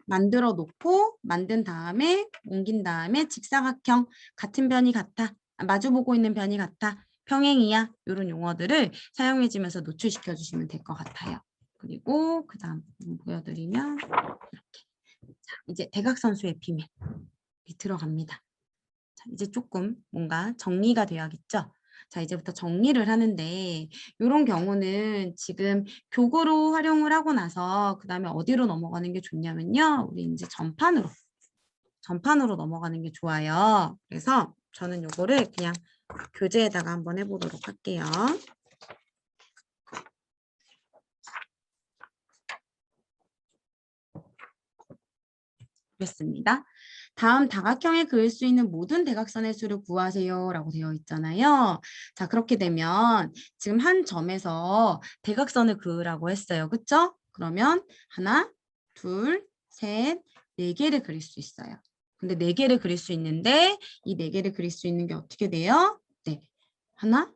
만들어 놓고 만든 다음에 옮긴 다음에 직사각형 같은 변이 같아. 마주보고 있는 변이 같아. 평행이야. 이런 용어들을 사용해주면서 노출시켜 주시면 될 것 같아요. 그리고 그 다음 보여드리면 이렇게. 자, 이제 대각선수의 비밀이 들어갑니다. 자, 이제 조금 뭔가 정리가 되어야겠죠? 자, 이제부터 정리를 하는데 이런 경우는 지금 교구로 활용을 하고 나서 그 다음에 어디로 넘어가는 게 좋냐면요. 우리 이제 전판으로 넘어가는 게 좋아요. 그래서 저는 요거를 그냥 교재에다가 한번 해보도록 할게요. 그렇습니다. 다음 다각형에 그을 수 있는 모든 대각선의 수를 구하세요 라고 되어 있잖아요. 자, 그렇게 되면 지금 한 점에서 대각선을 그으라고 했어요. 그쵸? 그러면 하나, 둘, 셋, 네 개를 그릴 수 있어요. 근데 네 개를 그릴 수 있는데 이 네 개를 그릴 수 있는 게 어떻게 돼요? 네. 하나,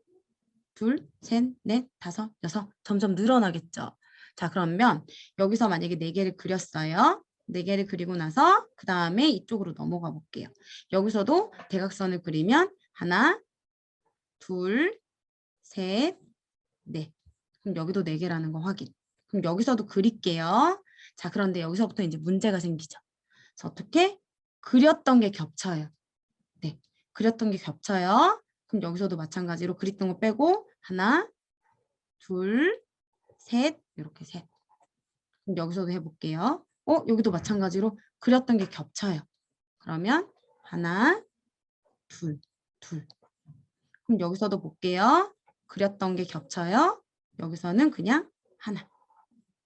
둘, 셋, 넷, 다섯, 여섯 점점 늘어나겠죠. 자, 그러면 여기서 만약에 네 개를 그렸어요. 네 개를 그리고 나서 그 다음에 이쪽으로 넘어가 볼게요. 여기서도 대각선을 그리면 하나, 둘, 셋, 넷. 그럼 여기도 네 개라는 거 확인. 그럼 여기서도 그릴게요. 자, 그런데 여기서부터 이제 문제가 생기죠. 그래서 어떻게? 그렸던 게 겹쳐요. 네, 그렸던 게 겹쳐요. 그럼 여기서도 마찬가지로 그렸던 거 빼고 하나, 둘, 셋, 이렇게 셋. 그럼 여기서도 해볼게요. 여기도 마찬가지로 그렸던 게 겹쳐요. 그러면 하나, 둘, 둘. 그럼 여기서도 볼게요. 그렸던 게 겹쳐요. 여기서는 그냥 하나.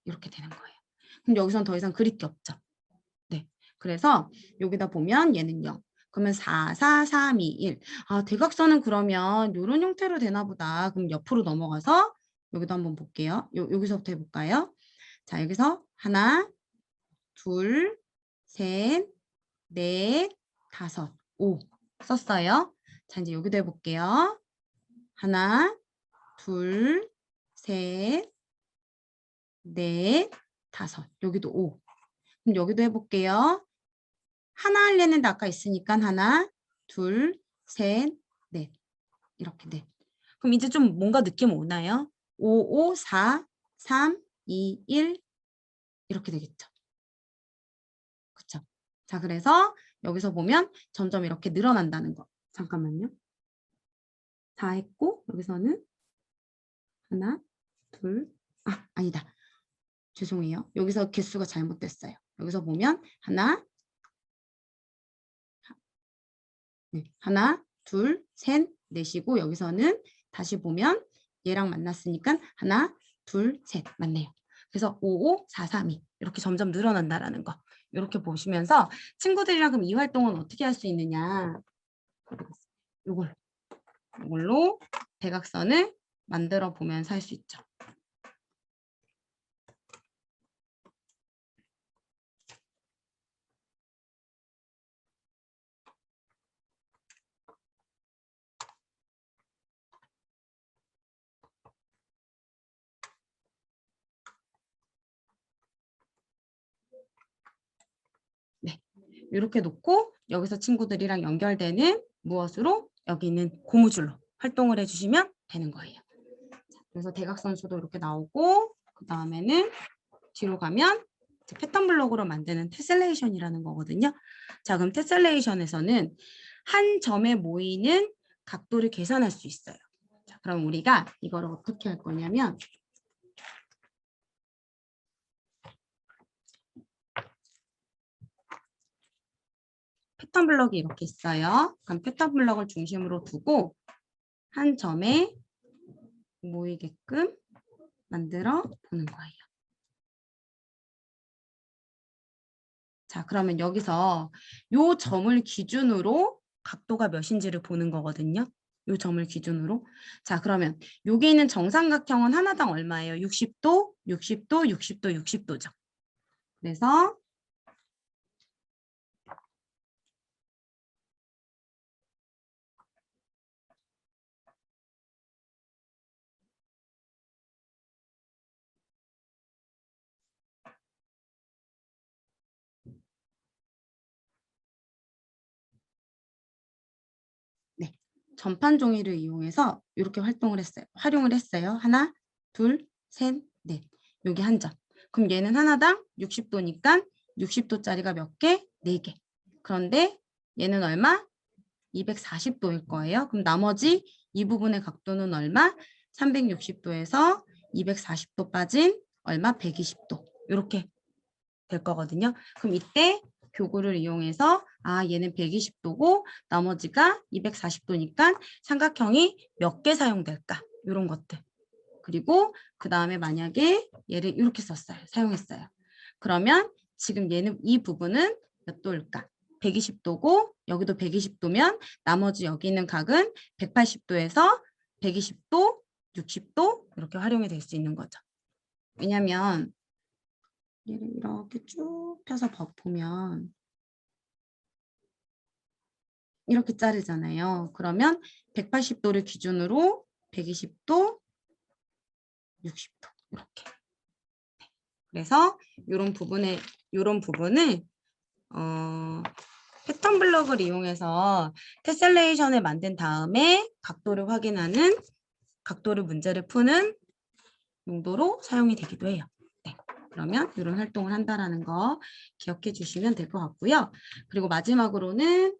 이렇게 되는 거예요. 그럼 여기서는 더 이상 그릴 게 없죠. 네. 그래서 여기다 보면 얘는 0. 그러면 4, 4, 3, 2, 1. 아, 대각선은 그러면 이런 형태로 되나 보다. 그럼 옆으로 넘어가서 여기도 한번 볼게요. 여기서부터 해볼까요? 자, 여기서 하나, 둘, 셋, 넷, 다섯, 오 썼어요. 자, 이제 여기도 해볼게요. 하나, 둘, 셋, 넷, 다섯. 여기도 오. 그럼 여기도 해볼게요. 하나 하려는데 아까 있으니까 하나, 둘, 셋, 넷. 이렇게 넷. 그럼 이제 좀 뭔가 느낌 오나요? 5, 5, 4, 3, 2, 1 이렇게 되겠죠. 그쵸? 자, 그래서 여기서 보면 점점 이렇게 늘어난다는 거. 잠깐만요. 다 했고 여기서는 하나, 둘, 아니다. 죄송해요. 여기서 개수가 잘못됐어요. 여기서 보면 하나, 네, 하나, 둘, 셋, 넷이고 여기서는 다시 보면 얘랑 만났으니까 하나, 둘, 셋 맞네요. 그래서 5, 5, 4, 3, 2 이렇게 점점 늘어난다라는 거. 이렇게 보시면서 친구들이랑 그럼 이 활동은 어떻게 할 수 있느냐. 이걸로 대각선을 만들어 보면서 할 수 있죠. 네, 이렇게 놓고 여기서 친구들이랑 연결되는 무엇으로? 여기 있는 고무줄로 활동을 해주시면 되는 거예요. 자, 그래서 대각선수도 이렇게 나오고 그 다음에는 뒤로 가면 패턴 블록으로 만드는 테셀레이션이라는 거거든요. 자, 그럼 테셀레이션에서는 한 점에 모이는 각도를 계산할 수 있어요. 자, 그럼 우리가 이거를 어떻게 할 거냐면 패턴 블럭이 이렇게 있어요. 그럼 패턴 블럭을 중심으로 두고 한 점에 모이게끔 만들어 보는 거예요. 자, 그러면 여기서 요 점을 기준으로 각도가 몇인지를 보는 거거든요. 요 점을 기준으로. 자, 그러면 여기 있는 정삼각형은 하나당 얼마예요? 60도, 60도, 60도, 60도죠. 그래서 네, 전판 종이를 이용해서 이렇게 활용을 했어요. 하나, 둘, 셋, 넷. 여기 한 점. 그럼 얘는 하나당 60도니까 60도짜리가 몇 개? 4개. 그런데 얘는 얼마? 240도일 거예요. 그럼 나머지 이 부분의 각도는 얼마? 360도에서 240도 빠진 얼마? 120도. 이렇게 될 거거든요. 그럼 이때 교구를 이용해서 얘는 120도고 나머지가 240도니까 삼각형이 몇 개 사용될까? 이런 것들. 그리고 그 다음에 만약에 얘를 이렇게 사용했어요. 그러면 지금 얘는 이 부분은 몇 도일까? 120도고 여기도 120도면 나머지 여기 있는 각은 180도에서 120도, 60도 이렇게 활용이 될 수 있는 거죠. 왜냐면 얘를 이렇게 쭉 펴서 보면 이렇게 자르잖아요. 그러면 180도를 기준으로 120도, 60도 이렇게. 그래서 이런 부분을 패턴 블럭을 이용해서 테셀레이션을 만든 다음에 각도를 확인하는 각도를 문제를 푸는 용도로 사용이 되기도 해요. 네. 그러면 이런 활동을 한다라는 거 기억해 주시면 될 것 같고요. 그리고 마지막으로는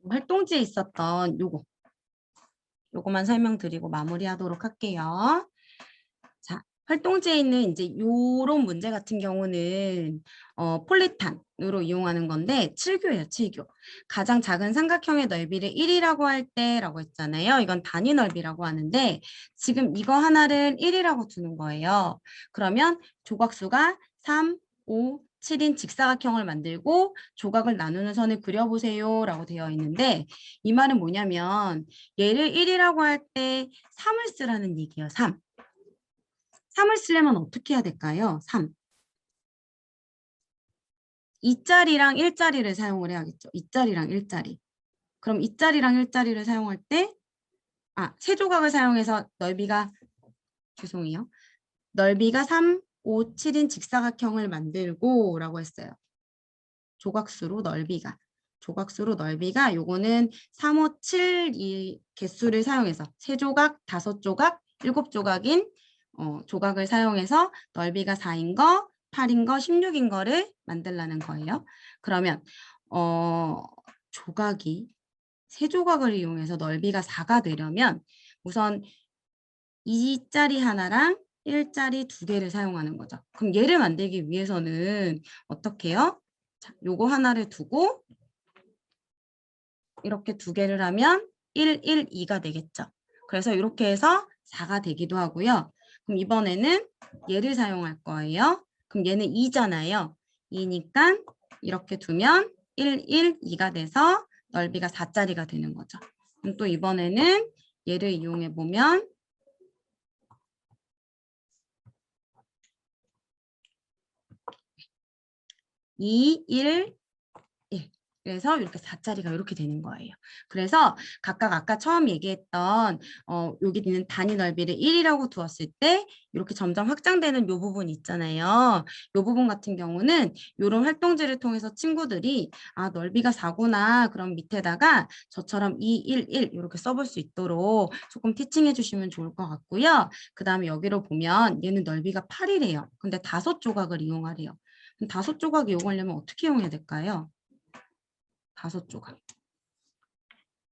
활동지에 있었던 요거만 설명드리고 마무리하도록 할게요. 자, 활동지에 있는 이제 요런 문제 같은 경우는 폴리탄으로 이용하는 건데 7교예요, 7교. 가장 작은 삼각형의 넓이를 1이라고 할 때라고 했잖아요. 이건 단위 넓이라고 하는데 지금 이거 하나를 1이라고 두는 거예요. 그러면 조각수가 3, 5, 7인 직사각형을 만들고 조각을 나누는 선을 그려보세요 라고 되어 있는데 이 말은 뭐냐면 얘를 1이라고 할 때 3을 쓰라는 얘기예요. 3. 3을 쓰려면 어떻게 해야 될까요? 3. 2자리랑 1자리를 사용을 해야겠죠. 2자리랑 1자리. 그럼 2자리랑 1자리를 사용할 때 세 조각을 사용해서 넓이가 3, 5, 7인 직사각형을 만들고 라고 했어요. 조각수로 넓이가 요거는 3, 5, 7 이 개수를 사용해서 3조각, 5조각, 7조각인 조각을 사용해서 넓이가 4인 거, 8인 거, 16인 거를 만들라는 거예요. 그러면 조각이 3조각을 이용해서 넓이가 4가 되려면 우선 2자리 하나랑 1자리 2개를 사용하는 거죠. 그럼 얘를 만들기 위해서는 어떻게 해요? 자, 요거 하나를 두고 이렇게 2개를 하면 1, 1, 2가 되겠죠. 그래서 이렇게 해서 4가 되기도 하고요. 그럼 이번에는 얘를 사용할 거예요. 그럼 얘는 2잖아요. 2니까 이렇게 두면 1, 1, 2가 돼서 넓이가 4자리가 되는 거죠. 그럼 또 이번에는 얘를 이용해 보면 2, 1, 1. 그래서 이렇게 4자리가 이렇게 되는 거예요. 그래서 각각 아까 처음 얘기했던 여기 있는 단위 넓이를 1이라고 두었을 때 이렇게 점점 확장되는 이 부분 있잖아요. 이 부분 같은 경우는 이런 활동지를 통해서 친구들이 넓이가 4구나. 그럼 밑에다가 저처럼 2, 1, 1 이렇게 써볼 수 있도록 조금 티칭해 주시면 좋을 것 같고요. 그 다음에 여기로 보면 얘는 넓이가 8이래요. 근데 5조각을 이용하래요. 그럼 5조각 이용하려면 어떻게 이용해야 될까요? 5조각.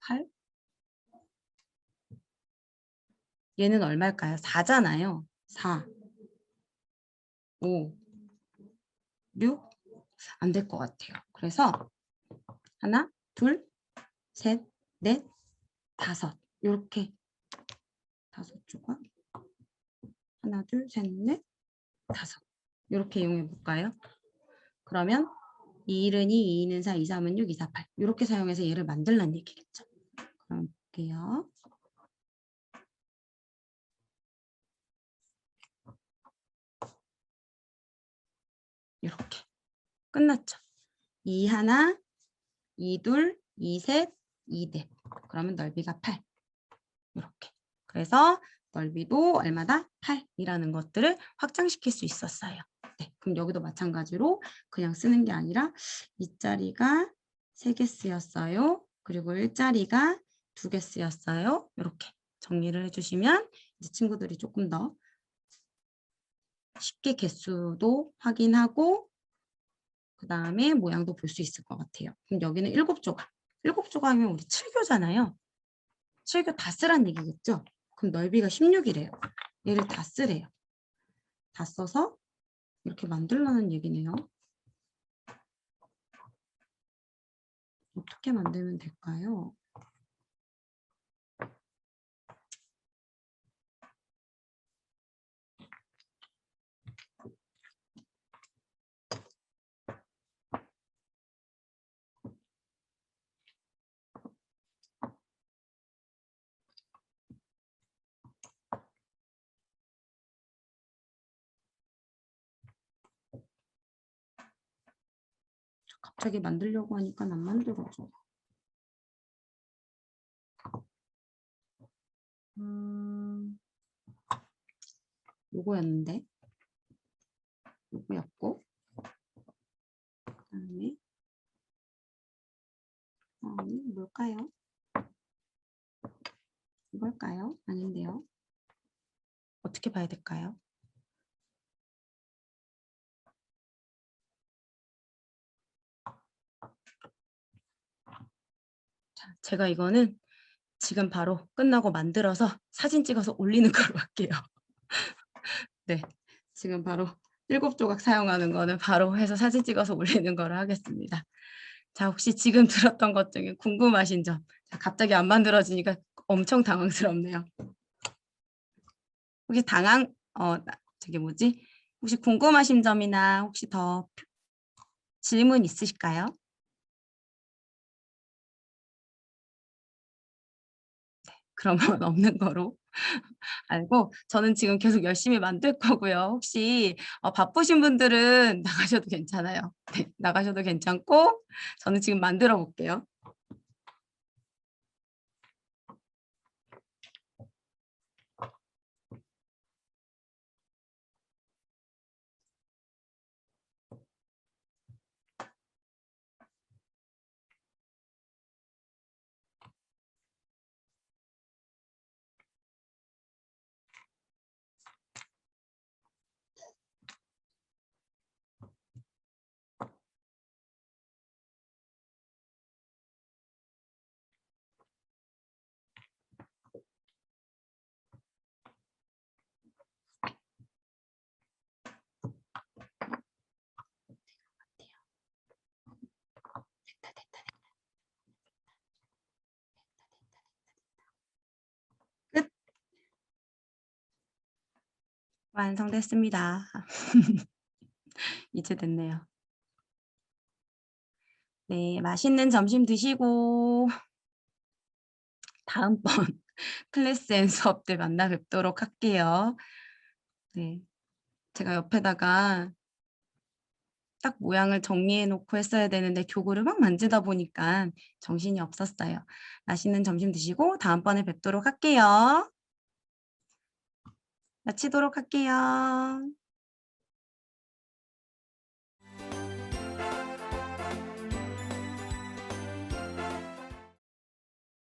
8? 얘는 얼마일까요? 4잖아요. 4, 5, 6? 안 될 것 같아요. 그래서 하나, 둘, 셋, 넷, 다섯. 이렇게 5조각. 하나, 둘, 셋, 넷, 다섯. 이렇게 이용해 볼까요? 그러면 2일은 2, 2는 4, 2, 3은 6, 2, 4, 8. 이렇게 사용해서 얘를 만들란 얘기겠죠. 그럼 볼게요. 이렇게 끝났죠. 2 하나, 2 둘, 2 셋, 2 넷. 그러면 넓이가 8. 이렇게. 그래서 넓이도 얼마다? 8이라는 것들을 확장시킬 수 있었어요. 네, 그럼 여기도 마찬가지로 그냥 쓰는 게 아니라 이 자리가 3개 쓰였어요. 그리고 1자리가 2개 쓰였어요. 이렇게 정리를 해주시면 이제 친구들이 조금 더 쉽게 개수도 확인하고 그 다음에 모양도 볼 수 있을 것 같아요. 그럼 여기는 7조각. 7조각이면 우리 7교잖아요. 7교 다 쓰란 얘기겠죠? 그럼 넓이가 16이래요. 얘를 다 쓰래요. 다 써서 이렇게 만들라는 얘기네요. 어떻게 만들면 될까요? 갑자기 만들려고 하니까 안 만들어져. 요거였는데. 요거였고. 그다음에 뭘까요? 이걸까요? 아닌데요. 어떻게 봐야 될까요? 자, 제가 이거는 지금 바로 끝나고 만들어서 사진 찍어서 올리는 걸로 할게요. 네, 지금 바로 7조각 사용하는 거는 바로 해서 사진 찍어서 올리는 거로 하겠습니다. 자, 혹시 지금 들었던 것 중에 궁금하신 점? 자, 갑자기 안 만들어지니까 엄청 당황스럽네요. 혹시 저기 뭐지? 혹시 궁금하신 점이나 혹시 더 질문 있으실까요? 네, 그러면 없는 거로 알고 저는 지금 계속 열심히 만들 거고요. 혹시 바쁘신 분들은 나가셔도 괜찮아요. 네, 나가셔도 괜찮고 저는 지금 만들어 볼게요. 끝. 완성됐습니다. 이제 됐네요. 네, 맛있는 점심 드시고 다음번 클래스 앤 수업 때 만나 뵙도록 할게요. 네, 제가 옆에다가 딱 모양을 정리해 놓고 했어야 되는데 교구를 막 만지다 보니까 정신이 없었어요. 맛있는 점심 드시고 다음번에 뵙도록 할게요. 마치도록 할게요.